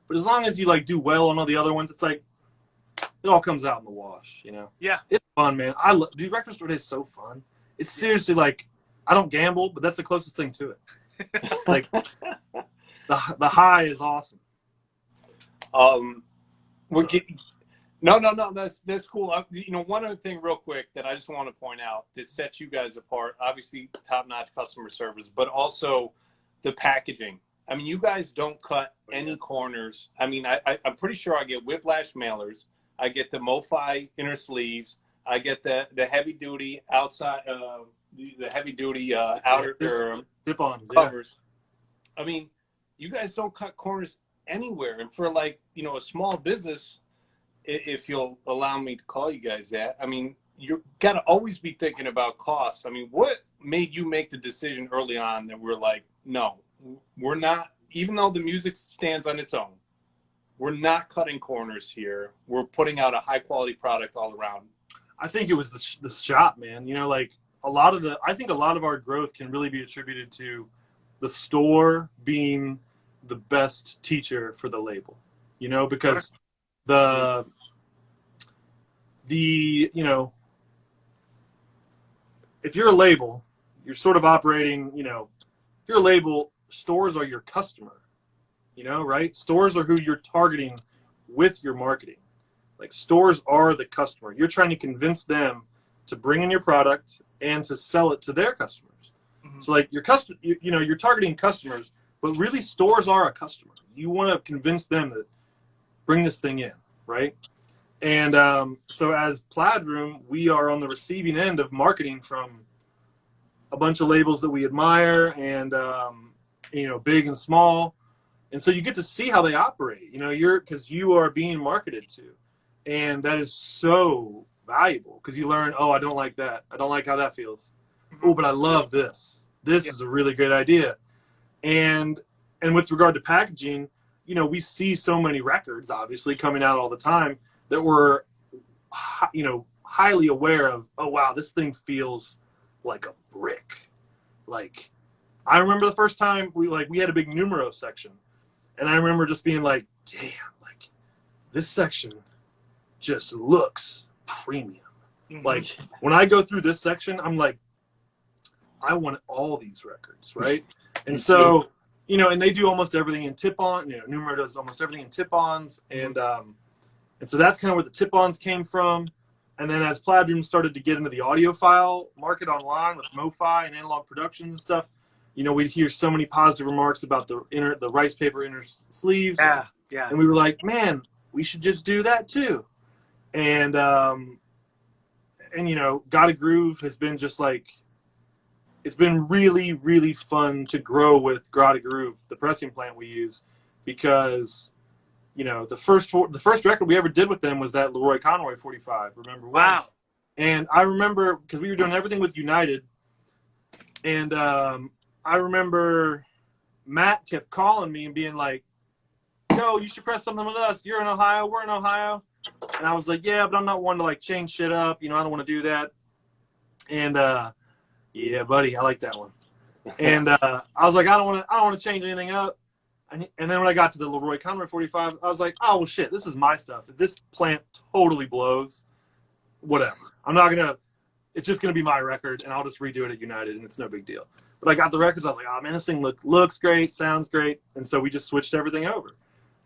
But as long as you do well on all the other ones, it's like it all comes out in the wash, Yeah. It's fun, man. Dude, record store day is so fun. It's seriously like, I don't gamble, but that's the closest thing to it. Like the high is awesome. No, that's cool. One other thing real quick that I just want to point out that sets you guys apart, obviously top-notch customer service, but also the packaging. I mean, you guys don't cut any corners. I mean, I'm pretty sure I get whiplash mailers. I get the MoFi inner sleeves. I get the heavy-duty outside, the heavy-duty outer Zip-ons, covers. Yeah. I mean, you guys don't cut corners anywhere. And for a small business, if you'll allow me to call you guys that, I mean, you got to always be thinking about costs. I mean, what made you make the decision early on that we're like, no, we're not, even though the music stands on its own, we're not cutting corners here. We're putting out a high quality product all around. I think it was the shop, man. I think a lot of our growth can really be attributed to the store being the best teacher for the label, because if you're a label, you're sort of operating, if you're a label, stores are your customer, right? Stores are who you're targeting with your marketing. Like, stores are the customer. You're trying to convince them to bring in your product and to sell it to their customers. Mm-hmm. So you're targeting customers, but really stores are a customer. You want to convince them that bring this thing in, right? And so as Plaid Room, we are on the receiving end of marketing from a bunch of labels that we admire and, big and small. And so you get to see how they operate, because you are being marketed to. And that is so valuable because you learn, oh, I don't like that. I don't like how that feels. Oh, but I love this. This is a really great idea. And with regard to packaging, we see so many records, obviously, coming out all the time that we're, highly aware of, oh, wow, this thing feels like a brick. Like, I remember the first time we had a big numero section. And I remember just being like, damn, like, this section just looks premium. Mm-hmm. Like, when I go through this section, I'm like, I want all these records, right? And so, and they do almost everything in tip-on. Numero does almost everything in tip-ons. And so that's kind of where the tip-ons came from. And then as Plaid Room started to get into the audiophile market online with MoFi and analog productions and stuff, we'd hear so many positive remarks about the rice paper inner sleeves. Yeah. And we were like, man, we should just do that too. And Got a Groove has been just like, it's been really, really fun to grow with Got a Groove, the pressing plant we use, because, the first record we ever did with them was that Leroy Conroy 45. Remember? Wow. And I remember, because we were doing everything with United, and I remember Matt kept calling me and being like, yo, you should press something with us. You're in Ohio. We're in Ohio. And I was like, yeah, but I'm not one to like change shit up. I don't want to do that. And yeah, buddy, I like that one. And I was like, I don't want to change anything up. And then when I got to the Leroy Conroy 45, I was like, oh well, shit, this is my stuff. If this plant totally blows, whatever. I'm not gonna. It's just gonna be my record, and I'll just redo it at United, and it's no big deal. But I got the records. I was like, oh man, this thing looks great, sounds great, and so we just switched everything over.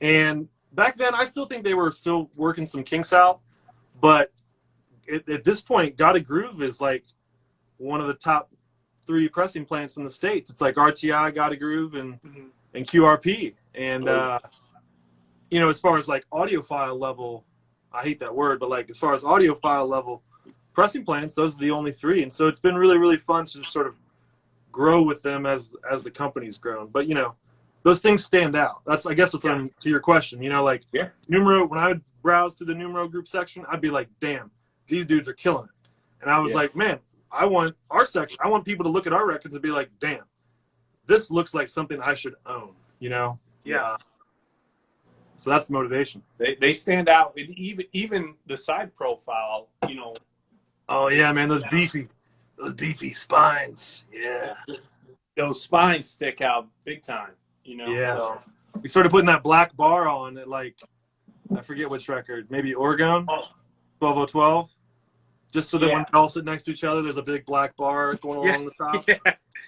And back then, I still think they were still working some kinks out, but at this point, Got a Groove is like one of the top 3 pressing plants in the States. It's like RTI, Got a Groove, and QRP. And as far as like audiophile level, I hate that word, but like as far as audiophile level pressing plants, those are the only 3. And so it's been really, really fun to just sort of grow with them as the company's grown. But those things stand out. I guess what's on to your question. Numero, when I would browse through the Numero group section, I'd be like, damn, these dudes are killing it. And I was like, man, I want our section. I want people to look at our records and be like, damn, this looks like something I should own. Yeah. So that's the motivation. They stand out. And even the side profile, Oh yeah, man, those beefy spines. Yeah. Those spines stick out big time. Yeah. So. We started putting that black bar on at like, I forget which record, maybe Oregon, 12012. Just so that when they all sit next to each other, there's a big black bar going along the top. Yeah.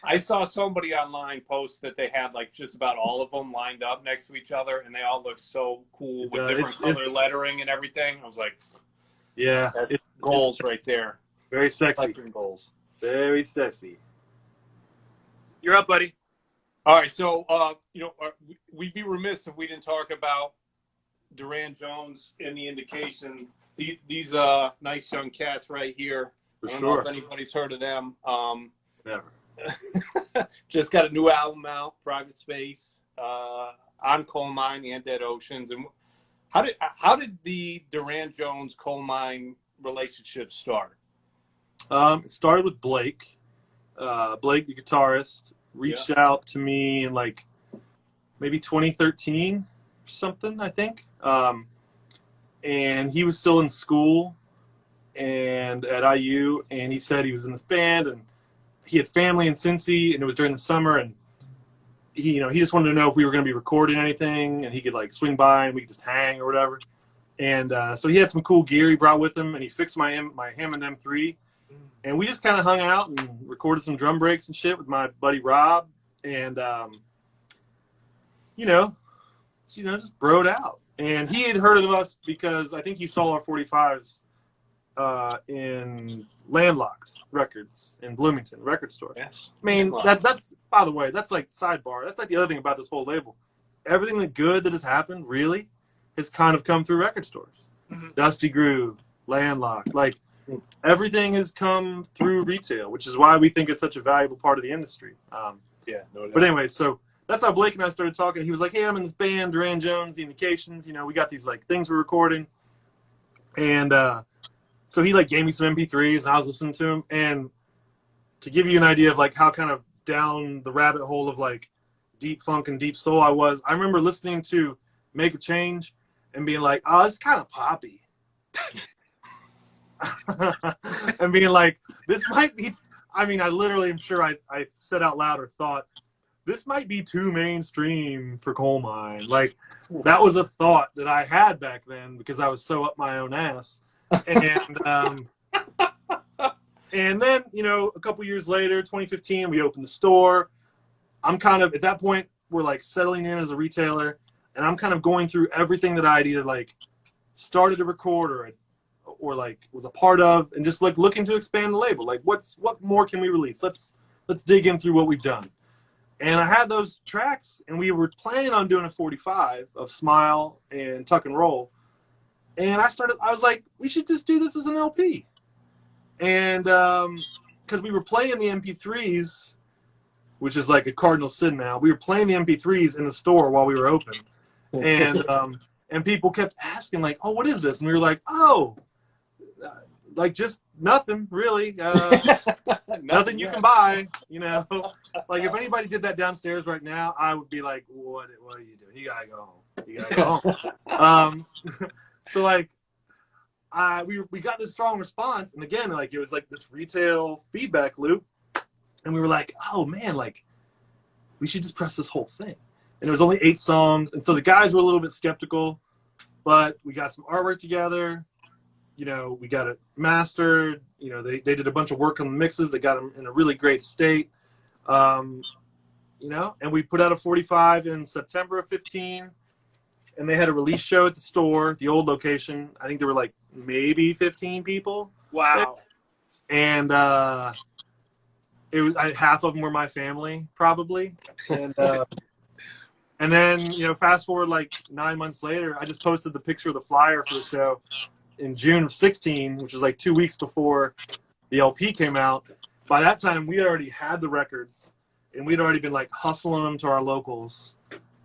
I saw somebody online post that they had like just about all of them lined up next to each other, and they all look so cool with different color lettering and everything. I was like, yeah, that's goals right there. Very sexy. Goals. Very sexy. You're up, buddy. All right, so we'd be remiss if we didn't talk about Duran Jones and the Indication. These nice young cats right here. For I don't sure. know if anybody's heard of them. Never. Just got a new album out, Private Space, on Colemine and Dead Oceans. And how did the Duran Jones Colemine relationship start? It started with Blake. Blake, the guitarist, reached out to me in like maybe 2013 or something, I think. And he was still in school and at IU, and he said he was in this band, and he had family in Cincy, and it was during the summer, and he just wanted to know if we were going to be recording anything, and he could like swing by and we could just hang or whatever. And so he had some cool gear he brought with him, and he fixed my Hammond M3, and we just kind of hung out and recorded some drum breaks and shit with my buddy Rob, and just broed out. And he had heard of us because I think he saw our 45s in Landlocked Records in Bloomington record store. Yes. I mean, that's by the way, that's like sidebar. That's like the other thing about this whole label. Everything that good that has happened really has kind of come through record stores. Mm-hmm. Dusty Groove, Landlocked, like everything has come through retail, which is why we think it's such a valuable part of the industry. No doubt. But anyway, so that's how Blake and I started talking. He was like, hey, I'm in this band, Duran Jones, The Indications. We got these like things we're recording. And so he like gave me some MP3s, and I was listening to him. And to give you an idea of like how kind of down the rabbit hole of like deep funk and deep soul I remember listening to Make a Change and being like, oh, it's kind of poppy. And being like, this might be, I literally am sure I said out loud or thought, this might be too mainstream for Colemine. Like, that was a thought that I had back then because I was so up my own ass. And and then, a couple years later, 2015, we opened the store. I'm kind of, at that point, we're like settling in as a retailer, and I'm kind of going through everything that I'd either like started to record or like was a part of, and just like looking to expand the label. Like, what more can we release? Let's dig in through what we've done. And I had those tracks, and we were planning on doing a 45 of Smile and Tuck and Roll. And I was like, we should just do this as an LP. And because we were playing the MP3s, which is like a cardinal sin now, we were playing the MP3s in the store while we were open. And people kept asking, like, oh, what is this? And we were like, oh, like just nothing, really. Nothing you can buy, you know. Like if anybody did that downstairs right now, I would be like, what are you doing? You gotta go home. You gotta go home. So like we got this strong response, and again, like it was like this retail feedback loop, and we were like, oh man, like we should just press this whole thing. And it was only 8 songs, and so the guys were a little bit skeptical, but we got some artwork together. You know, we got it mastered. You know, they did a bunch of work on the mixes. They got them in a really great state. You know, and we put out a 45 in September of 15, and they had a release show at the store, the old location. I think there were like maybe 15 people. Wow. And it was half of them were my family, probably. And then, you know, fast forward like 9 months later, I just posted the picture of the flyer for the show in June of 16, which was like 2 weeks before the LP came out. By that time, we already had the records, and we'd already been like hustling them to our locals.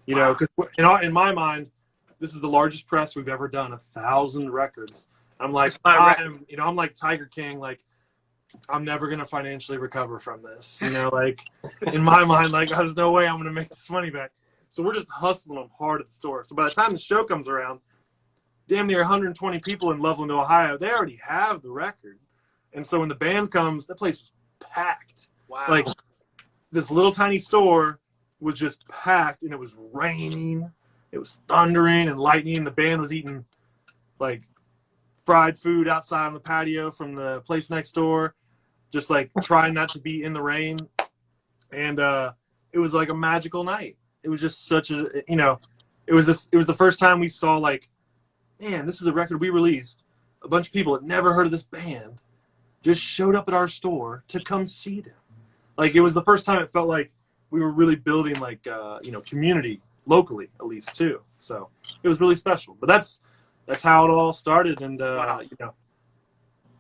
You know, because in my mind, this is the largest press we've ever done, 1,000 records. I'm like, I'm like Tiger King, like I'm never gonna financially recover from this. You know, like in my mind, like there's no way I'm gonna make this money back. So we're just hustling them hard at the store. So by the time the show comes around, damn near 120 people in Loveland, Ohio, they already have the record. And so when the band comes, that place was packed. Wow. Like this little tiny store was just packed, and it was raining. It was thundering and lightning. The band was eating like fried food outside on the patio from the place next door, just like trying not to be in the rain. And it was like a magical night. It was just such a, you know, it was the first time we saw like, man, this is a record we released. A bunch of people that never heard of this band just showed up at our store to come see them. Like it was the first time it felt like we were really building like, you know, community locally at least too. So it was really special. But that's how it all started. And, wow. You know,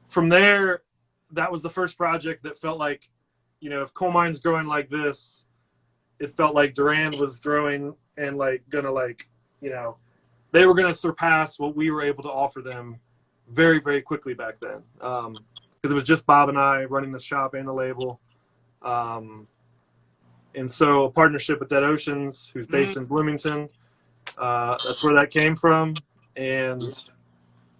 from there, that was the first project that felt like, you know, if Colemine's growing like this, it felt like Durand was growing and like gonna like, you know, they were gonna surpass what we were able to offer them very, very quickly back then. Because it was just Bob and I running the shop and the label. And so a partnership with Dead Oceans, who's based in Bloomington, that's where that came from. And,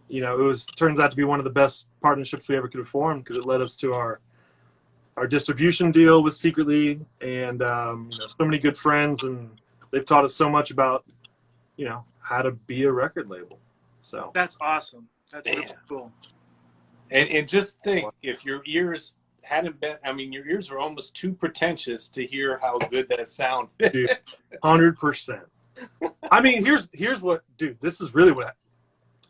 you know, turns out to be one of the best partnerships we ever could have formed, because it led us to our distribution deal with Secretly, and you know, so many good friends, and they've taught us so much about, you know, how to be a record label. So that's awesome. That's really cool. And just think, if your ears hadn't been, I mean, your ears are almost too pretentious to hear how good that sound is. Dude, 100%. I mean, here's what, dude, this is really what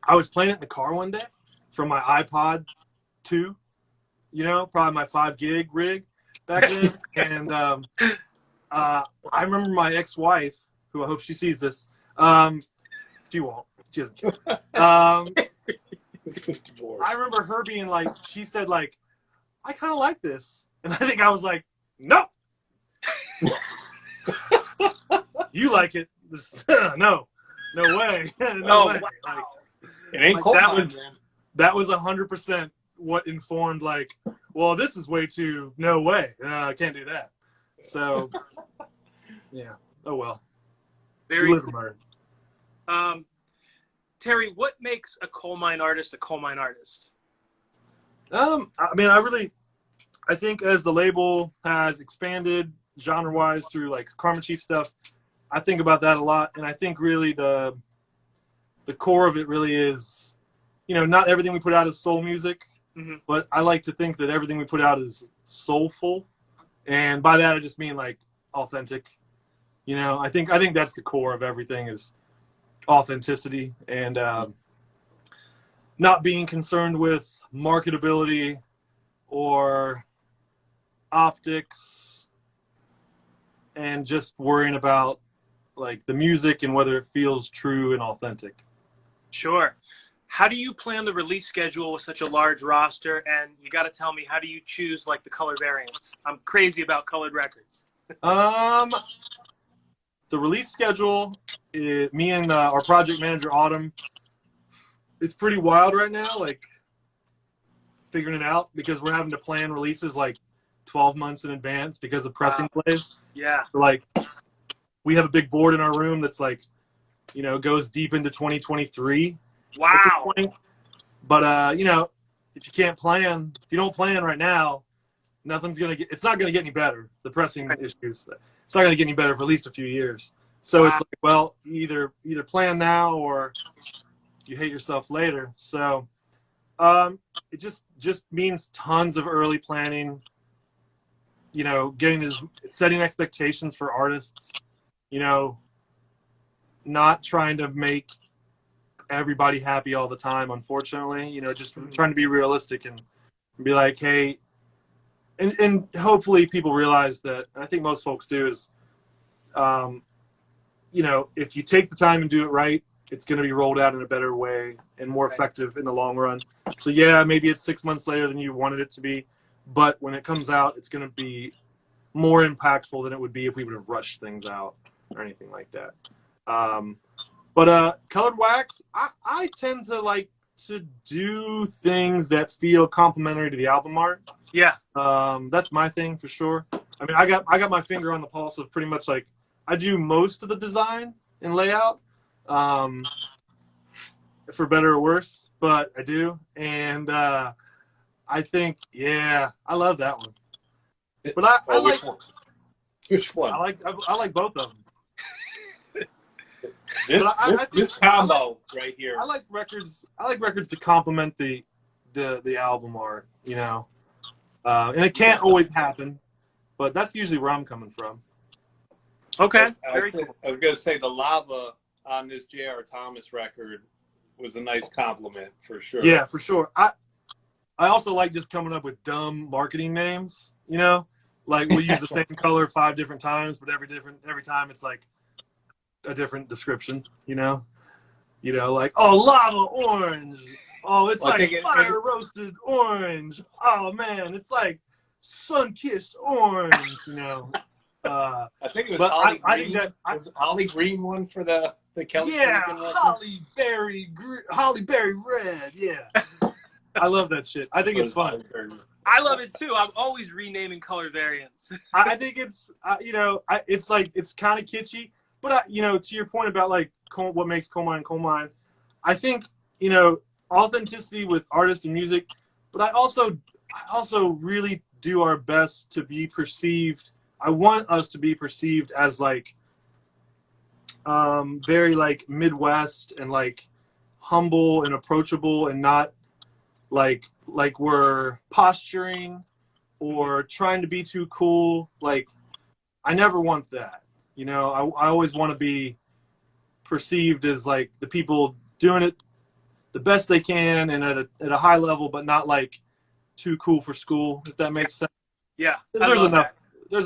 I was playing it in the car one day from my iPod 2, you know, probably my 5 gig rig back then. And I remember my ex-wife, who I hope she sees this. She won't. She doesn't care. I remember her being like, she said like, I kind of like this. And I think I was like, no. You like it. No way. No way. Wow. Like, It ain't cold. That was 100% what informed like, well, this is way too, no way. I can't do that. So, yeah. Oh, well. Very cool. Terry, what makes a Colemine artist a Colemine artist? I mean, I think as the label has expanded genre-wise through like Karma Chief stuff, I think about that a lot. And I think really the core of it really is, you know, not everything we put out is soul music, but I like to think that everything we put out is soulful. And by that, I just mean like authentic. You know, I think that's the core of everything is authenticity, and not being concerned with marketability or optics and just worrying about like the music and whether it feels true and authentic. Sure. How do you plan the release schedule with such a large roster? And you got to tell me, how do you choose like the color variants? I'm crazy about colored records. The release schedule, me and our project manager Autumn, it's pretty wild right now. Like figuring it out because we're having to plan releases like 12 months in advance because of pressing plays. Yeah. Like we have a big board in our room that's like, you know, goes deep into 2023. Wow. But you know, if you don't plan right now, it's not gonna get any better. The pressing issues, it's not gonna get any better for at least a few years. So It's like, well, either plan now or you hate yourself later. So it just means tons of early planning, you know, setting expectations for artists, you know, not trying to make everybody happy all the time, unfortunately, you know, just trying to be realistic and be like, hey, and hopefully people realize that, and I think most folks do, is, you know, if you take the time and do it right, it's going to be rolled out in a better way and more effective in the long run. So yeah, maybe it's 6 months later than you wanted it to be, but when it comes out, it's going to be more impactful than it would be if we would have rushed things out or anything like that. But colored wax, I tend to like to do things that feel complementary to the album art. Yeah. That's my thing for sure. I mean, I got my finger on the pulse of pretty much like I do most of the design and layout, for better or worse, but I do. And I think, yeah, I love that one. But I like which one? I like both of them. This combo right here. I like records to complement the album art, you know, and it can't always happen, but that's usually where I'm coming from. Okay. I was gonna say the lava on this J.R. Thomas record was a nice compliment for sure. Yeah, for sure. I also like just coming up with dumb marketing names, you know, like we'll use the same color 5 different times, but every time it's like a different description, you know, like, oh, lava orange, oh, it's like fire roasted orange, oh man, it's like sun kissed orange, you know. I think it was Holly Green. Was Holly Green one for the Kelly? Yeah, Holly Berry Red. Yeah, I love that shit. I think it's fun. I love it too. I'm always renaming color variants. I think it's you know, it's like it's kind of kitschy. But, you know, to your point about, like, what makes Colemine, I think, you know, authenticity with artists and music, but I also really do our best to be perceived. I want us to be perceived as, like, very, like, Midwest and, like, humble and approachable and not, like we're posturing or trying to be too cool. Like, I never want that. You know, I always want to be perceived as like the people doing it the best they can and at a high level, but not like too cool for school, if that makes sense. Yeah, there's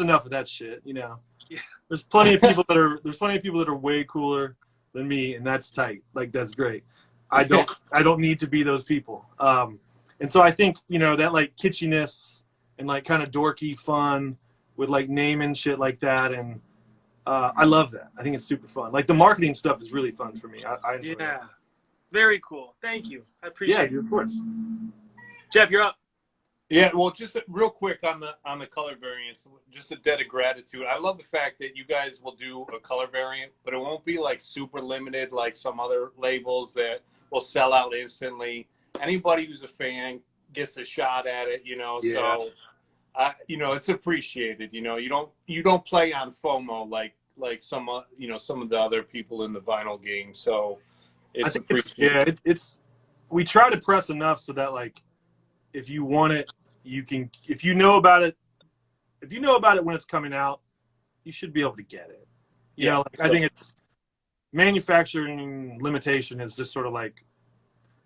enough of that shit, you know. Yeah. There's plenty of people that are way cooler than me, and that's tight. Like that's great. I don't need to be those people. And so I think, you know, that like kitschiness and like kind of dorky fun with like naming shit like that, and I love that. I think it's super fun. Like the marketing stuff is really fun for me. I enjoy it. Very cool. Thank you. I appreciate it. Yeah, of course. Jeff, you're up. Yeah, well, just real quick on the color variants, just a debt of gratitude. I love the fact that you guys will do a color variant, but it won't be like super limited like some other labels that will sell out instantly. Anybody who's a fan gets a shot at it, you know. Yeah. So you know, it's appreciated. You know, you don't play on FOMO like some some of the other people in the vinyl game. So it's appreciated. It's we try to press enough so that like if you want it, you can. If you know about it when it's coming out, you should be able to get it. You know, like, I think it's manufacturing limitation is just sort of like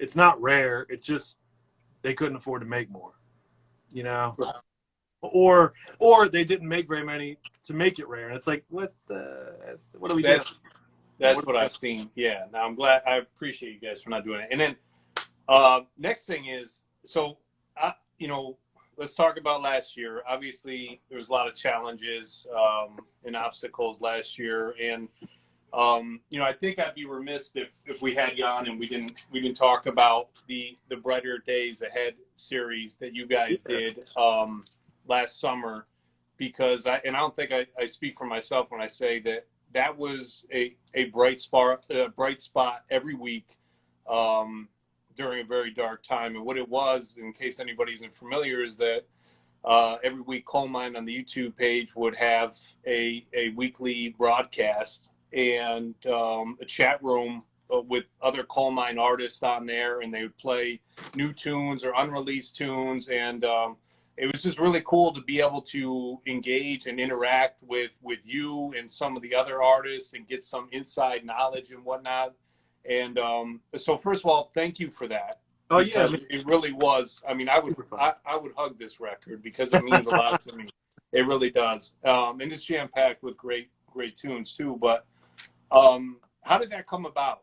it's not rare. It's just they couldn't afford to make more. You know. or they didn't make very many to make it rare. And it's like, what are we doing? That's what I've seen. Yeah. Now I'm glad. I appreciate you guys for not doing it. And then next thing is, so let's talk about last year. Obviously, there was a lot of challenges and obstacles last year, and I think I'd be remiss if we had you on and we didn't talk about the Brighter Days Ahead series that you guys did last summer, because I don't think I speak for myself when I say that was a bright spot every week during a very dark time. And what it was, in case anybody isn't familiar, is that every week Colemine on the YouTube page would have a weekly broadcast and a chat room with other Colemine artists on there, and they would play new tunes or unreleased tunes, and it was just really cool to be able to engage and interact with you and some of the other artists and get some inside knowledge and whatnot. And so first of all, thank you for that. Oh yeah, it really was. I mean, I would hug this record because it means a lot to me. It really does. And it's jam packed with great tunes too. But how did that come about?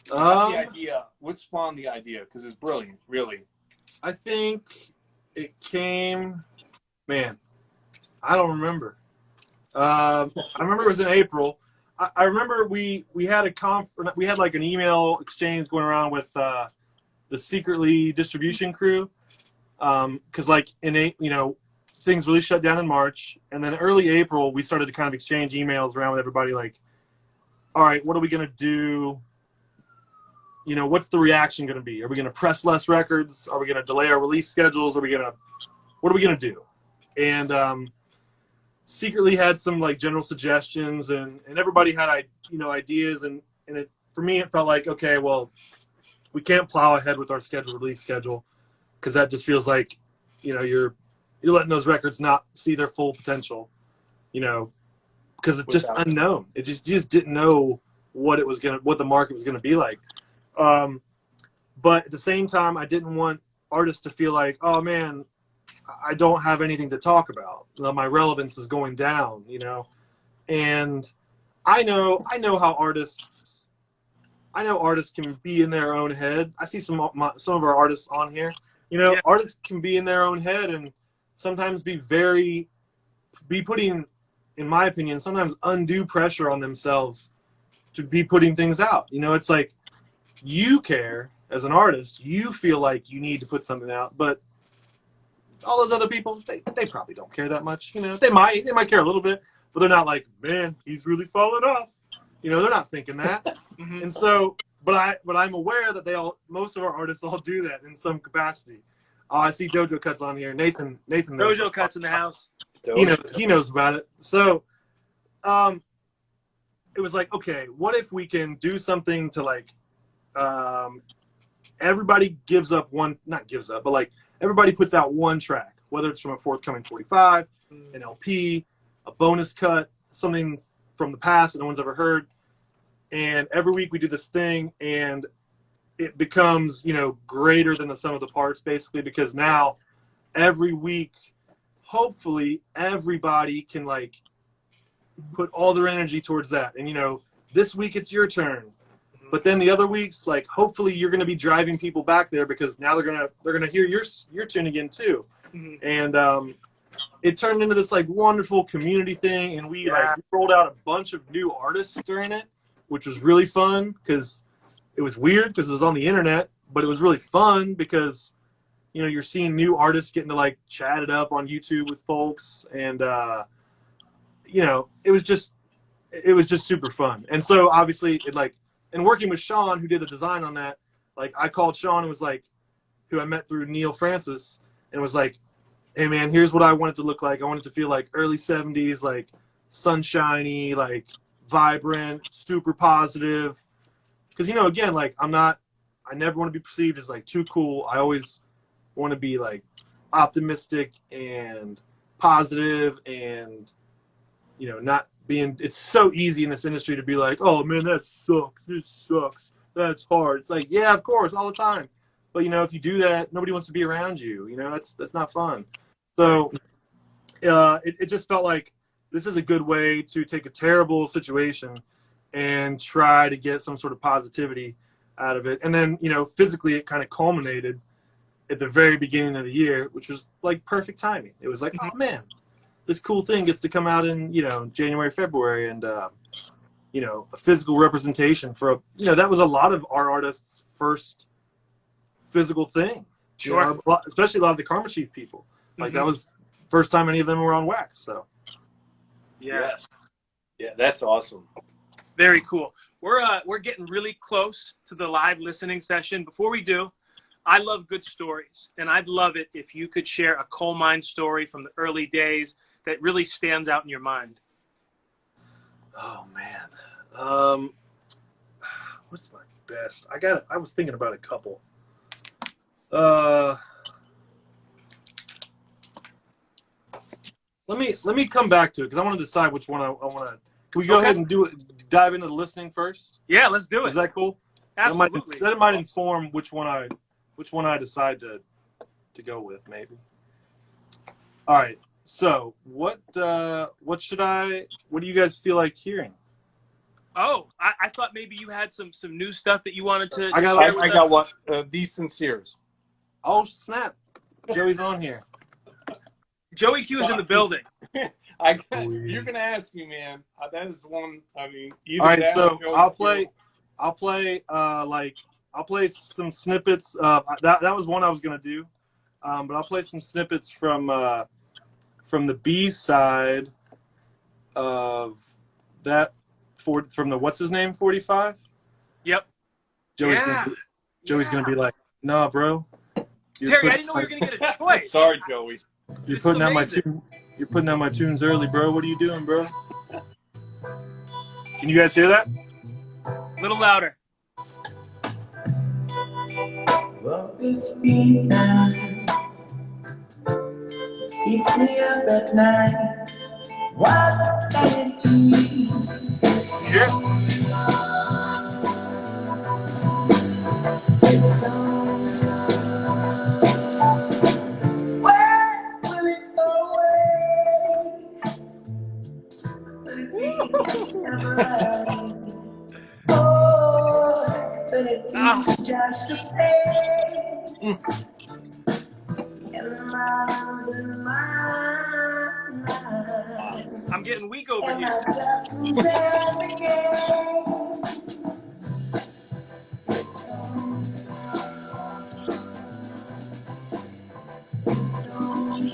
The idea. What spawned the idea? Because it's brilliant, really. I think it came. Man, I don't remember. I remember it was in April. I remember we had we had like an email exchange going around with the secretly distribution crew, because like things really shut down in March, and then early April we started to kind of exchange emails around with everybody, like, all right, what are we gonna do? What's the reaction gonna be? Are we gonna press less records? Are we gonna delay our release schedules? What are we gonna do? And secretly had some like general suggestions, and everybody had ideas, and for me it felt like, okay, well, we can't plow ahead with our release schedule, because that just feels like you're letting those records not see their full potential, because it's just unknown. It just didn't know what the market was gonna be like. But at the same time, I didn't want artists to feel like, oh man, I don't have anything to talk about. My relevance is going down, And I know how artists can be in their own head. I see some of our artists on here. Artists can be in their own head and sometimes be putting, in my opinion, sometimes undue pressure on themselves to be putting things out. It's like, you care as an artist, you feel like you need to put something out, but all those other people, they probably don't care that much. They might care a little bit, but they're not like, man, he's really fallen off. They're not thinking that. Mm-hmm. And so, but I'm aware that most of our artists all do that in some capacity. Oh, I see Dojo Cuts on here. Nathan knows. Dojo Cuts in the house. He knows about it. So, it was like, okay, what if we can do something to like, everybody everybody puts out one track, whether it's from a forthcoming 45, an LP, a bonus cut, something from the past that no one's ever heard. And every week we do this thing, and it becomes, greater than the sum of the parts, basically, because now every week, hopefully, everybody can like put all their energy towards that. And, this week it's your turn. But then the other weeks, like, hopefully you're going to be driving people back there, because now they're gonna hear your tune again too. Mm-hmm. And it turned into this like wonderful community thing, and we rolled out a bunch of new artists during it, which was really fun, because it was weird because it was on the internet, but it was really fun because you're seeing new artists getting to like chat it up on YouTube with folks, and it was just super fun. And so obviously and working with Sean, who did the design on that, like I called Sean and was like, who I met through Neil Francis, and was like, hey man, here's what I want it to look like. I want it to feel like early 70s, like sunshiny, like vibrant, super positive. Because, again, like I never want to be perceived as like too cool. I always want to be like optimistic and positive, and, not being, it's so easy in this industry to be like, oh man, that sucks, this sucks, that's hard. It's like, yeah, of course, all the time. But if you do that, nobody wants to be around you. That's not fun. So it just felt like this is a good way to take a terrible situation and try to get some sort of positivity out of it. And then, physically it kind of culminated at the very beginning of the year, which was like perfect timing. It was like, oh man, this cool thing gets to come out in, January, February, and, a physical representation for, that was a lot of our artists' first physical thing. Sure. Especially a lot of the Karma Chief people. Like that was the first time any of them were on Wax. So. Yes. Yeah, that's awesome. Very cool. We're getting really close to the live listening session. Before we do, I love good stories, and I'd love it if you could share a Colemine story from the early days that really stands out in your mind. Oh man, what's my best? I was thinking about a couple. Let me come back to it because I want to decide which one I want to. Can we go ahead and dive into the listening first? Yeah, let's do it. Is that cool? Absolutely. That might inform which one I decide to go with, maybe. All right. So what do you guys feel like hearing? Oh, I thought maybe you had some new stuff that you wanted to. I got what? These Sinceres. Oh snap! Joey's on here. Joey Q's in the building. You're gonna ask me, man. That is one. I mean, all right. So I'll play some snippets. That was one I was gonna do, but I'll play some snippets from the B side of that from the what's his name 45. Yep. Joey's gonna be like, nah, bro. Terry, I didn't know we were gonna get a choice. Sorry, Joey. You're putting out my tunes early, bro. What are you doing, bro? Can you guys hear that? A little louder. Love is me time. Keeps me up at night. What can it be? Here? It's on. Where will it go away? Will it be ever? Oh, will it be just a phase? In my arms, in my life. I'm getting weak over And here. I just lose every game. It's on. It's on.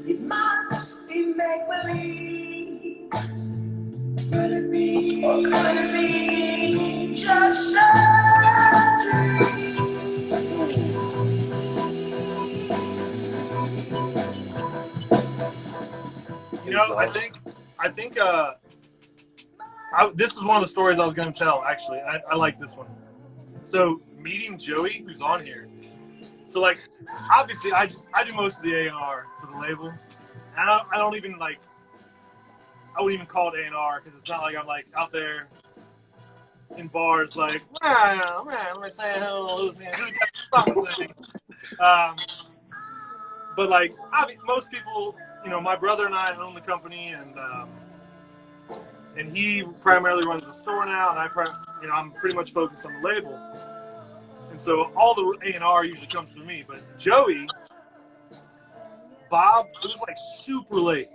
It must be make-believe. Could it be? Or could it be just a dream? I think this is one of the stories I was going to tell, actually. I like this one. So, meeting Joey, who's on here. So, like, obviously, I do most of the A&R for the label. And I don't even, like, I wouldn't even call it A&R because it's not like I'm, like, out there in bars, like, man, let me say hello. But, like, most people, my brother and I own the company, and he primarily runs the store now, and I'm pretty much focused on the label. And so all the A&R usually comes from me. But Joey, Bob, it was like super late.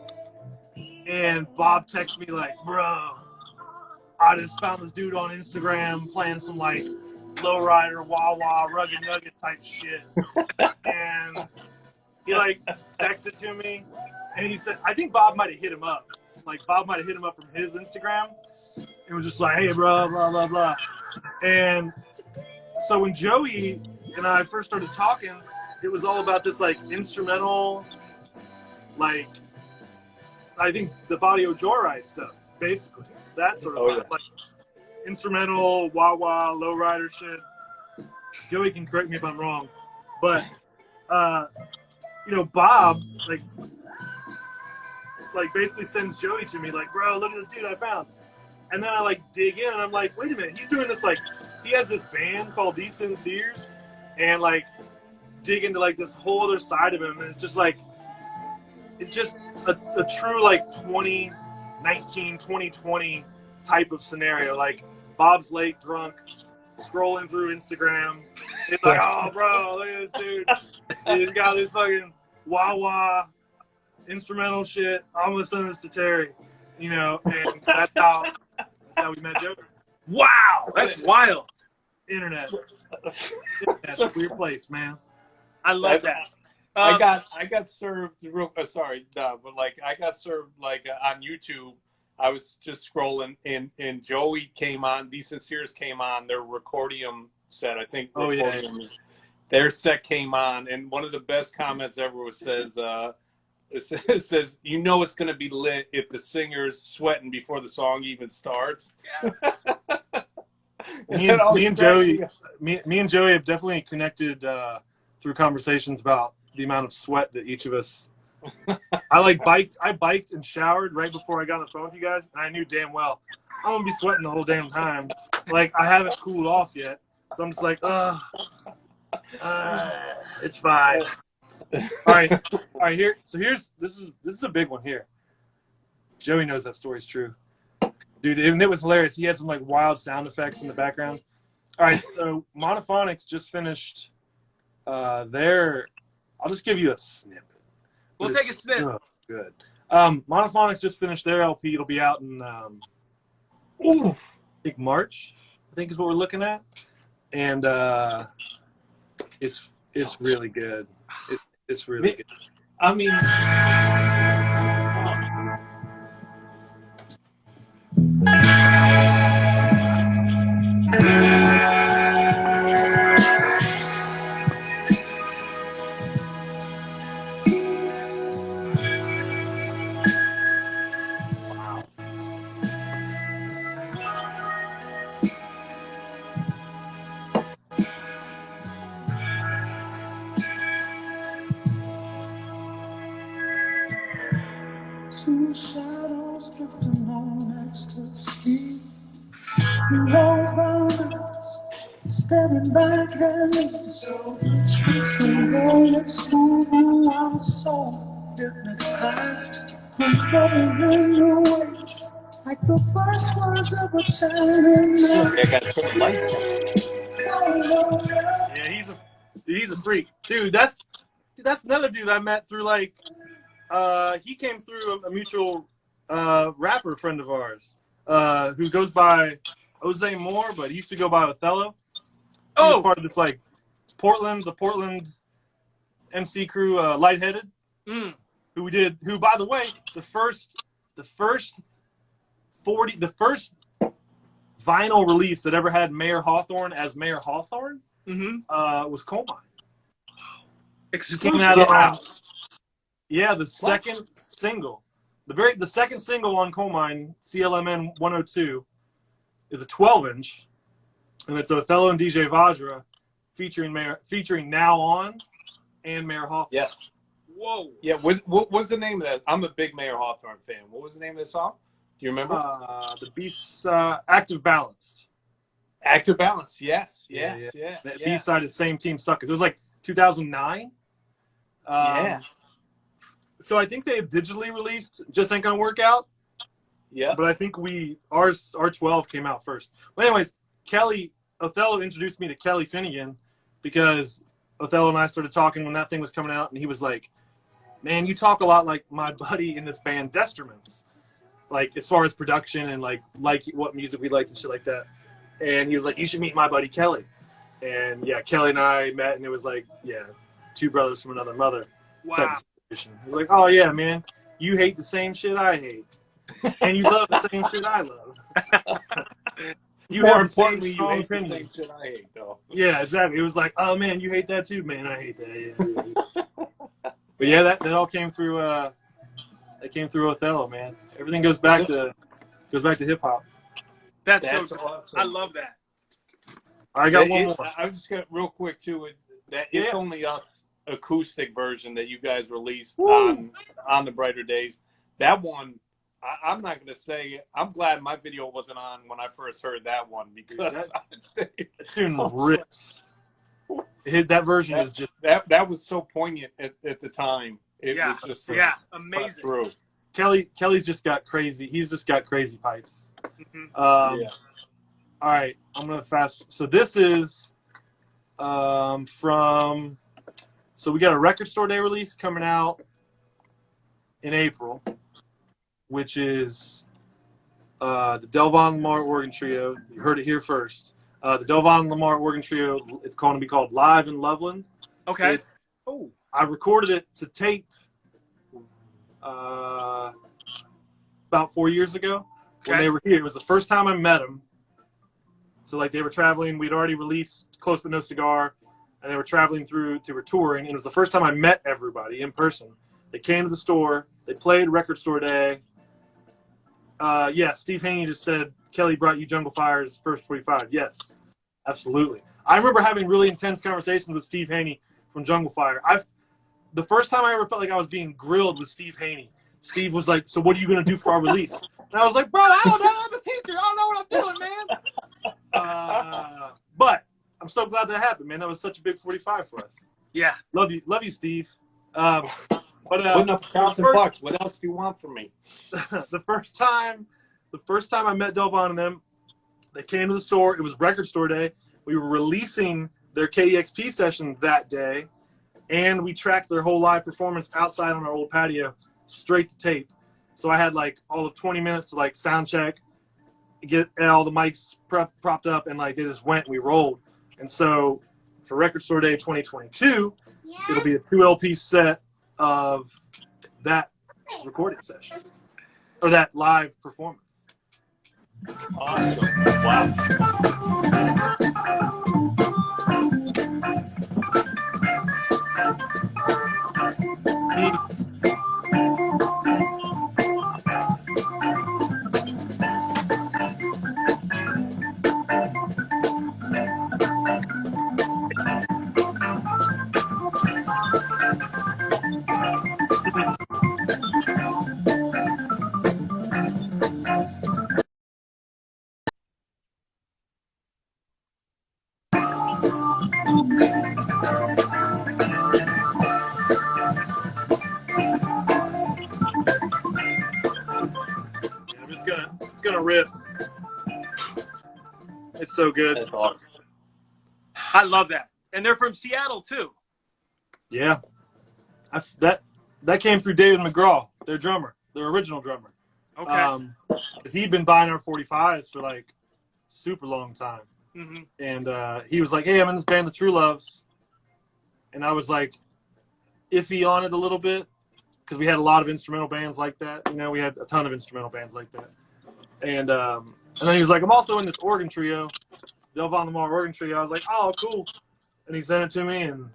And Bob texted me like, bro, I just found this dude on Instagram playing some like lowrider, wah-wah, rugged nugget type shit. And he like texted to me, and he said, I think Bob might have hit him up. Like Bob might have hit him up from his Instagram. It was just like, hey, bro, blah, blah, blah. And so when Joey and I first started talking, it was all about this like instrumental, like, I think the Barrio Joyride stuff, basically. That sort of like instrumental, wah-wah, lowrider shit. Joey can correct me if I'm wrong. But, Bob, like basically sends Joey to me, like, bro, look at this dude I found. And then I like dig in and I'm like, wait a minute, he's doing this, like, he has this band called These Sinceres, and like dig into like this whole other side of him, and it's just like it's just a true like 2019, 2020 type of scenario. Like Bob's Lake drunk, scrolling through Instagram. It's like, oh, bro, look at this dude. He's got this fucking wah instrumental shit. I'm gonna send this to Terry, you know, and that's how we met Joe. Wow, that's wild. Internet. That's a weird place, man. I love that. I got served real sorry, but like I got served like on YouTube. I was just scrolling and Joey came on, Be Sincere's came on, their Recordium set, I think. Oh yeah. Their set came on, and one of the best comments ever was it says, you know it's gonna be lit if the singer's sweating before the song even starts. Yeah. me and Joey have definitely connected through conversations about the amount of sweat that each of us. I biked and showered right before I got on the phone with you guys, and I knew damn well I'm gonna be sweating the whole damn time. Like I haven't cooled off yet, so I'm just like, it's fine. All right. Here. So this is a big one here. Joey knows that story's true, dude, and it was hilarious. He had some like wild sound effects in the background. All right, so Monophonics just finished their. I'll just give you a snippet. We'll take a snippet. So good. Monophonics just finished their LP. It'll be out in I think March. I think is what we're looking at, and it's really good. It's really good. I mean, Two shadows drifting on ecstasy. You all around us, staring back at me. So your lips move you, I'm so hypnotized. I'm covering your ways like the first words of a child. I got to turn the lights on. Yeah, he's a freak, dude. That's another dude I met through like. He came through a mutual rapper friend of ours who goes by Jose Moore, but he used to go by Othello. He was part of this like the Portland MC crew, Lightheaded, who by the way, the first vinyl release that ever had Mayor Hawthorne as Mayor Hawthorne was Colemine. Exclusive. Yeah, the second single, the second single on Colemine, CLMN 102, is a 12-inch, and it's Othello and DJ Vajra featuring Now On and Mayor Hawthorne. Yeah. Whoa. Yeah. What was the name of that? I'm a big Mayor Hawthorne fan. What was the name of the song? Do you remember? The Beast, Active Balanced. Active Balance. Yes. Yeah. The B-side is Same Team Suckers. It was like 2009. Yeah. So I think they have digitally released Just Ain't Gonna Work Out. Yeah. But I think our 12 came out first. But anyways, Othello introduced me to Kelly Finnegan because Othello and I started talking when that thing was coming out, and he was like, man, you talk a lot like my buddy in this band, Destruments. Like as far as production and like what music we liked and shit like that. And he was like, you should meet my buddy Kelly. And yeah, Kelly and I met, and it was like, yeah, two brothers from another mother. Wow. He's like, oh yeah, man, you hate the same shit I hate, and you love the same shit I love. More importantly, you hate the same shit I hate, though. Yeah, exactly. It was like, oh man, you hate that too, man. I hate that. Yeah. But yeah, that all came through. That came through Othello, man. Everything goes back to hip hop. That's so awesome. I love that. I got one more. I was just gonna real quick too. It's Only Us acoustic version that you guys released on the Brighter Days. That one, I'm not going to say. I'm glad my video wasn't on when I first heard that one because that tune rips. That version is just that was so poignant at the time. It was just amazing. Through. Kelly's just got crazy. He's just got crazy pipes. All right, I'm gonna fast. So this is from. So we got a Record Store Day release coming out in April, which is the Delvon Lamar Organ Trio. You heard it here first. The Delvon Lamar Organ Trio. It's going to be called Live in Loveland. Okay. I recorded it to tape about 4 years ago when they were here. It was the first time I met them. So like they were traveling. We'd already released Close But No Cigar, and they were traveling through. They were touring. And it was the first time I met everybody in person. They came to the store. They played Record Store Day. Steve Haney just said Kelly brought you Jungle Fire's first 45. Yes, absolutely. I remember having really intense conversations with Steve Haney from Jungle Fire. The first time I ever felt like I was being grilled with Steve Haney. Steve was like, "So what are you going to do for our release?" And I was like, "Bro, I don't know. I'm a teacher. I don't know what I'm doing, man." But I'm so glad that happened, man. That was such a big 45 for us. Yeah. Love you, Steve. Putting up $1,000 bucks. What else do you want from me? the first time I met Delvon and them, they came to the store. It was Record Store Day. We were releasing their KEXP session that day, and we tracked their whole live performance outside on our old patio, straight to tape. So I had like all of 20 minutes to like sound check, get all the mics propped up, and like they just went. We rolled. And so for Record Store Day 2022, it'll be a 2 LP set of that recorded session or that live performance. Awesome! Wow. It's gonna rip. It's so good. That's awesome. I love that. And they're from Seattle too. Yeah. That came through David McGraw, their drummer, their original drummer. Okay. Because he'd been buying our 45s for like super long time. Mm-hmm. And he was like, "Hey, I'm in this band, The True Loves." And I was like iffy on it a little bit because we had a lot of instrumental bands like that. You know, we had a ton of instrumental bands like that. And then he was like, "I'm also in this organ trio, Delvon Lamar Organ Trio." I was like, "Oh, cool." And he sent it to me, and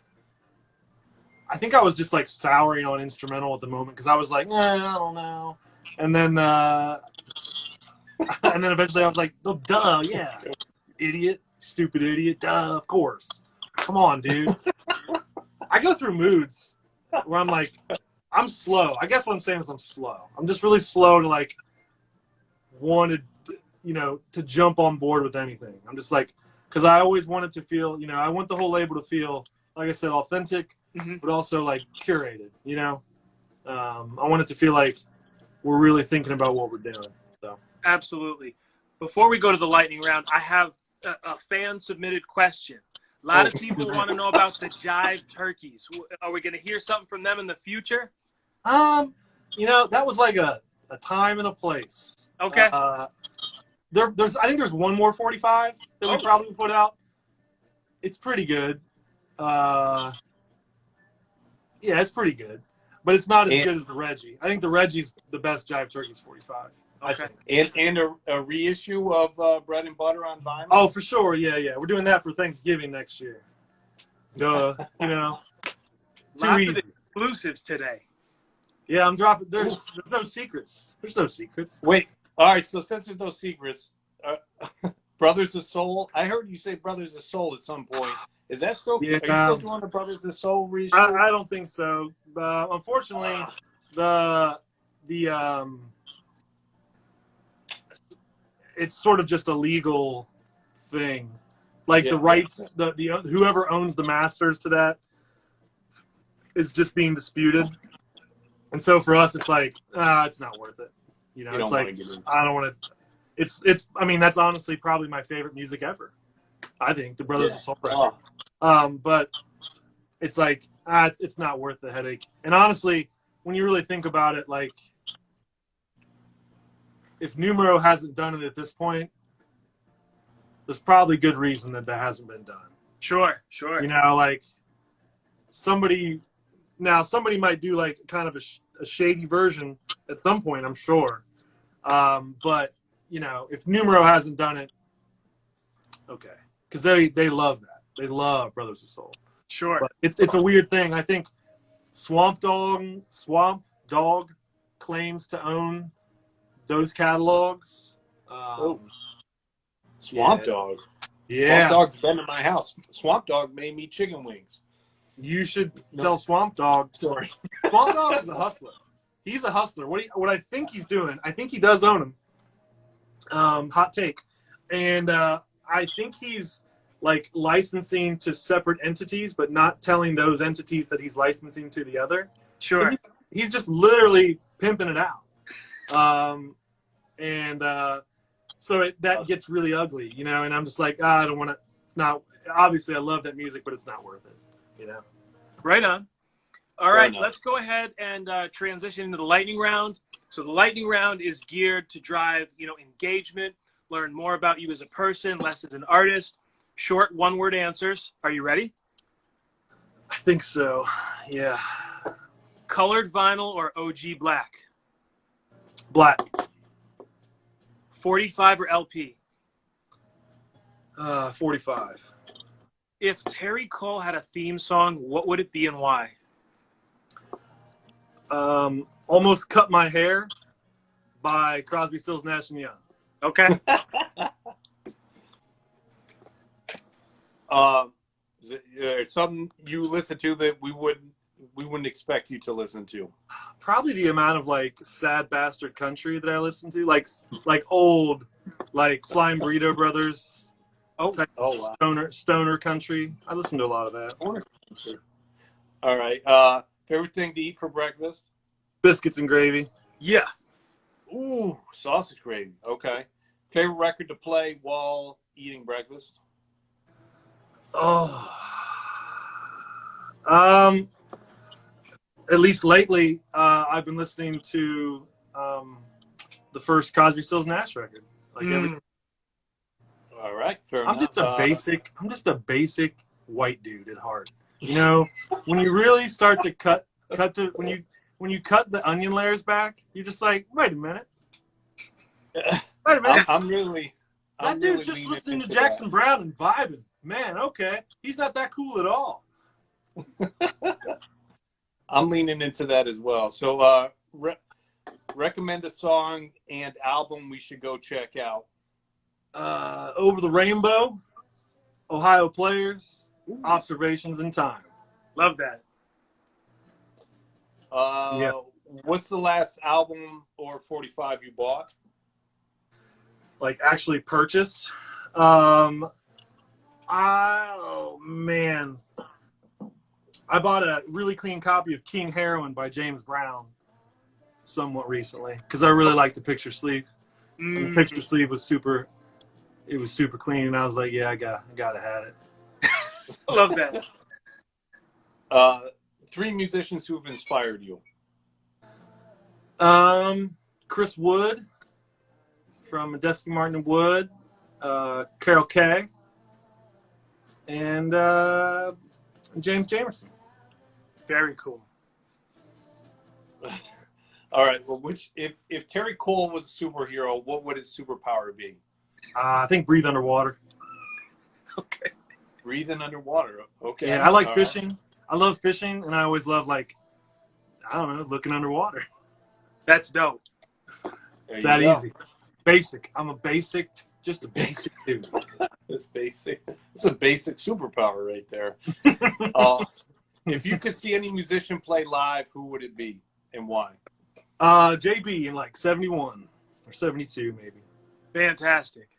I think I was just like souring on instrumental at the moment because I was like, I don't know. And then and then eventually I was like, "Oh, duh, yeah, idiot, stupid idiot, duh, of course. Come on, dude." I go through moods where I'm like, I'm slow. I guess what I'm saying is I'm slow. I'm just really slow to like wanted, to jump on board with anything. I'm just like, because I always wanted to feel, I want the whole label to feel, like I said, authentic, but also like curated, I want it to feel like we're really thinking about what we're doing. So Absolutely. Before we go to the lightning round, I have a fan submitted question. A lot of people want to know about the Jive Turkeys. Are we going to hear something from them in the future? That was like a time and a place. Okay. I think there's one more 45 that we probably put out. It's pretty good. Yeah, it's pretty good, but it's not as good as the Reggie. I think the Reggie's the best Jive Turkeys 45. Okay. And a reissue of Bread and Butter on vinyl? Oh, for sure. Yeah. We're doing that for Thanksgiving next year. Too Lots easy. of exclusives today. Yeah, I'm dropping. There's no secrets. There's no secrets. Wait. All right. So since there's no secrets, Brothers of Soul. I heard you say Brothers of Soul at some point. Is that still? Yeah, are you still doing the Brothers of Soul reissue? I don't think so. Unfortunately, the it's sort of just a legal thing Like Yeah, the rights, the whoever owns the masters to that is just being disputed. And so for us, it's like, it's not worth it. You know, You it's don't like, wanna get in. I don't want to. I mean, that's honestly probably my favorite music ever. I think the Brothers of Soul record. But it's like, it's not worth the headache. And honestly, when you really think about it, like, if Numero hasn't done it at this point, there's probably good reason that hasn't been done. Sure. You know, like somebody might do like kind of a shady version at some point, I'm sure. But you know, if Numero hasn't done it, okay, because they love that. They love Brothers of Soul. Sure. But it's a weird thing. I think Swamp Dogg claims to own those catalogs. Swamp Dogg. Yeah. Swamp Dogg's been in my house. Swamp Dogg made me chicken wings. You should tell Swamp Dogg. Story. Swamp Dogg is a hustler. He's a hustler. What I think he's doing, I think he does own them. Hot take. And I think he's like licensing to separate entities, but not telling those entities that he's licensing to the other. Sure. So he's just literally pimping it out. So that gets really ugly, you know, and I'm just like, I don't want to, it's not, obviously I love that music, but it's not worth it, you know? Right on. All right, let's go ahead and transition into the lightning round. So the lightning round is geared to drive, engagement, learn more about you as a person, less as an artist, short one-word answers. Are you ready? I think so, yeah. Colored vinyl or OG black? Black. 45 or LP? 45. If Terry Cole had a theme song, what would it be and why? Almost Cut My Hair by Crosby, Stills, Nash & Young. Okay. Is it something you listen to that we wouldn't expect you to listen to? Probably the amount of like sad bastard country that I listen to, like old, like Flying Burrito Brothers. Wow. Stoner country. I listen to a lot of that. All right. Favorite thing to eat for breakfast? Biscuits and gravy. Yeah. Ooh, sausage gravy. Okay. Favorite record to play while eating breakfast? Oh. At least lately, I've been listening to the first Crosby, Stills, Nash record. All right, fair I'm enough. just a basic white dude at heart. You know, when you really start to when you cut the onion layers back, you're just like, wait a minute. Wait a minute. I'm really that dude's just listening to Jackson Browne and vibing. Man, okay. He's not that cool at all. I'm leaning into that as well. So recommend a song and album we should go check out. Over the Rainbow, Ohio Players, Observations in Time. Love that. Yeah. What's the last album or 45 you bought? Like actually purchased? Oh man. I bought a really clean copy of King Heroin by James Brown somewhat recently because I really liked the picture sleeve. And the picture sleeve was super clean, and I was like, yeah, I gotta have it. Love that. 3 musicians who have inspired you. Chris Wood from Dusty Martin and Wood, Carol Kay, and James Jamerson. Very cool. All right. Well, if Terry Cole was a superhero, what would his superpower be? I think breathe underwater. Okay. Breathing underwater. Okay. Yeah, I like All fishing. Right. I love fishing, and I always love looking underwater. That's dope. It's that easy. Basic. I'm just a basic dude. It's basic. It's a basic superpower right there. If you could see any musician play live, who would it be and why? JB in like 71 or 72 maybe. Fantastic.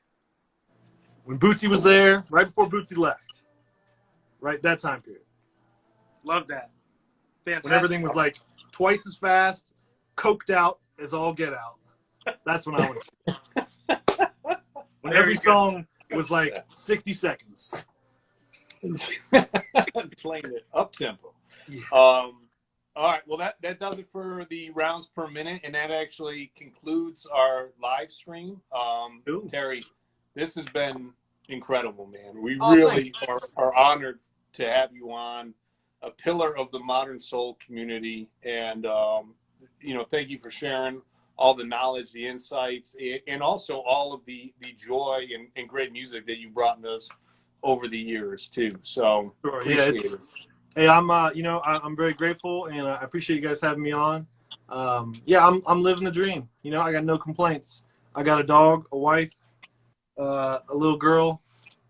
when Bootsy was there, right before Bootsy left, right that time period. Love that. Fantastic. When everything was like twice as fast, coked out as all get out. That's when I want to see. When every song was like 60 seconds. Playing it up tempo. Yes. All right. Well, that does it for the rounds per minute, and that actually concludes our live stream. Terry, this has been incredible, man. We really are honored to have you on, a pillar of the modern soul community, and thank you for sharing all the knowledge, the insights, and also all of the joy and great music that you brought to us over the years too. So appreciate it. Hey, I'm very grateful, and I appreciate you guys having me on. I'm living the dream. I got no complaints. I got a dog, a wife, a little girl.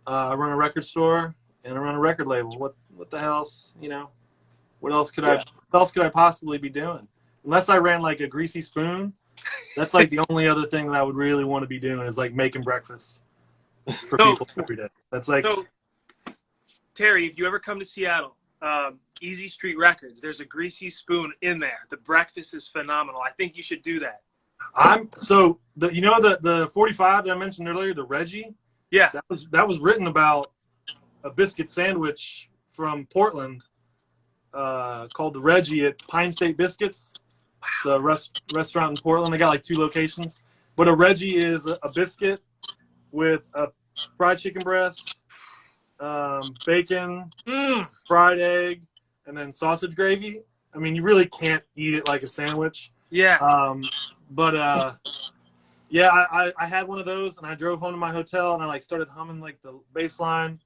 I run a record store, and I run a record label. What the hell else? What else could I possibly be doing? Unless I ran like a greasy spoon, that's like the only other thing that I would really want to be doing is like making breakfast for people every day. That's like. So, Terry, if you ever come to Seattle, Easy Street Records, there's a greasy spoon in there. The breakfast is phenomenal. I think you should do that. The 45 that I mentioned earlier, the Reggie. Yeah. That was written about a biscuit sandwich from Portland called the Reggie at Pine State Biscuits. It's a restaurant in Portland. They got like 2 locations. But a Reggie is a biscuit with a fried chicken breast, bacon, fried egg, and then sausage gravy. I mean, you really can't eat it like a sandwich. Yeah. I had one of those, and I drove home to my hotel, and I like started humming like the bass line,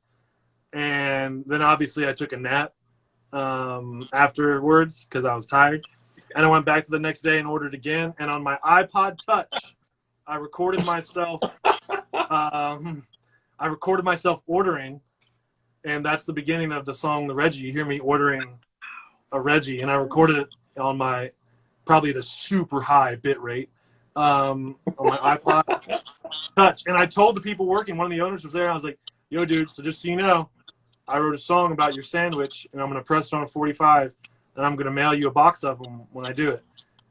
and then obviously I took a nap afterwards because I was tired, and I went back the next day and ordered again. And on my iPod Touch, I recorded myself. I recorded myself ordering, and that's the beginning of the song "The Reggie." You hear me ordering a Reggie, and I recorded it on my probably at a super high bit rate on my iPod Touch. And I told the people working, one of the owners was there, and I was like, "Yo, dude, so just so you know, I wrote a song about your sandwich, and I'm going to press it on a 45, and I'm going to mail you a box of them when I do it."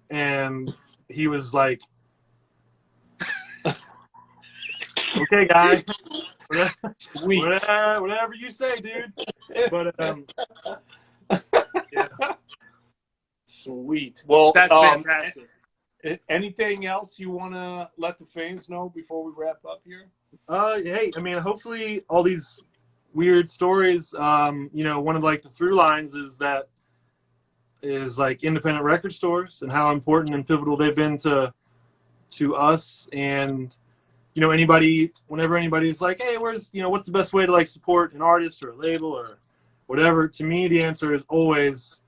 And he was like, "Okay, guy. Sweet. Whatever you say, dude." But yeah. Sweet. Well, that's fantastic. Anything else you want to let the fans know before we wrap up here? Hey, I mean, hopefully all these weird stories, one of like the through lines is like independent record stores and how important and pivotal they've been to us. And whenever anybody's like, "Hey, what's the best way to like support an artist or a label or whatever?" To me, the answer is always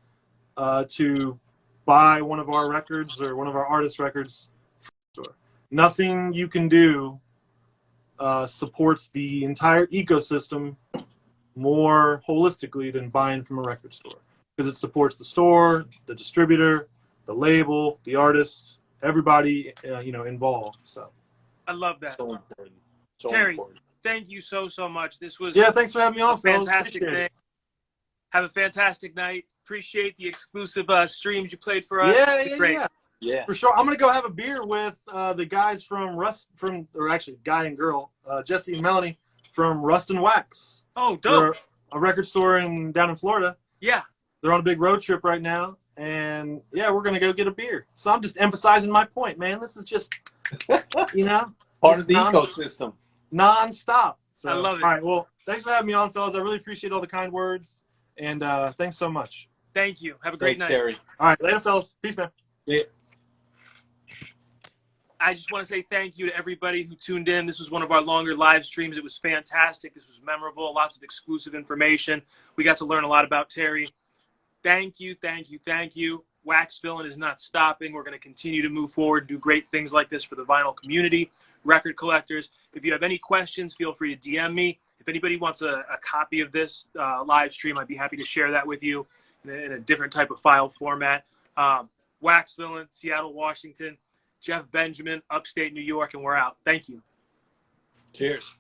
to buy one of our records or one of our artists' records from the store. Nothing you can do supports the entire ecosystem more holistically than buying from a record store, because it supports the store, the distributor, the label, the artist, everybody involved. So I love that. So important. Terry, thank you so much. This was thanks for having me on, fellas. Fantastic day. Have a fantastic night. Appreciate the exclusive streams you played for us. Yeah, for sure. I'm gonna go have a beer with the guys from guy and girl, Jesse and Melanie from Rust and Wax. Oh, dope! They're a record store down in Florida. Yeah, they're on a big road trip right now, and we're gonna go get a beer. So I'm just emphasizing my point, man. This is just part of the ecosystem, non-stop. So, I love it. All right, well, thanks for having me on, fellas. I really appreciate all the kind words, and thanks so much. Thank you. Have a great night. Terry. All right, later, fellas. Peace, man. Yeah. I just want to say thank you to everybody who tuned in. This was one of our longer live streams. It was fantastic. This was memorable. Lots of exclusive information. We got to learn a lot about Terry. Thank you, thank you, thank you. Waxvillain is not stopping. We're going to continue to move forward, do great things like this for the vinyl community, record collectors. If you have any questions, feel free to DM me. If anybody wants a copy of this live stream, I'd be happy to share that with you in a different type of file format. Waxvillain, Seattle, Washington, Jeff Benjamin, upstate New York, and we're out. Thank you. Cheers.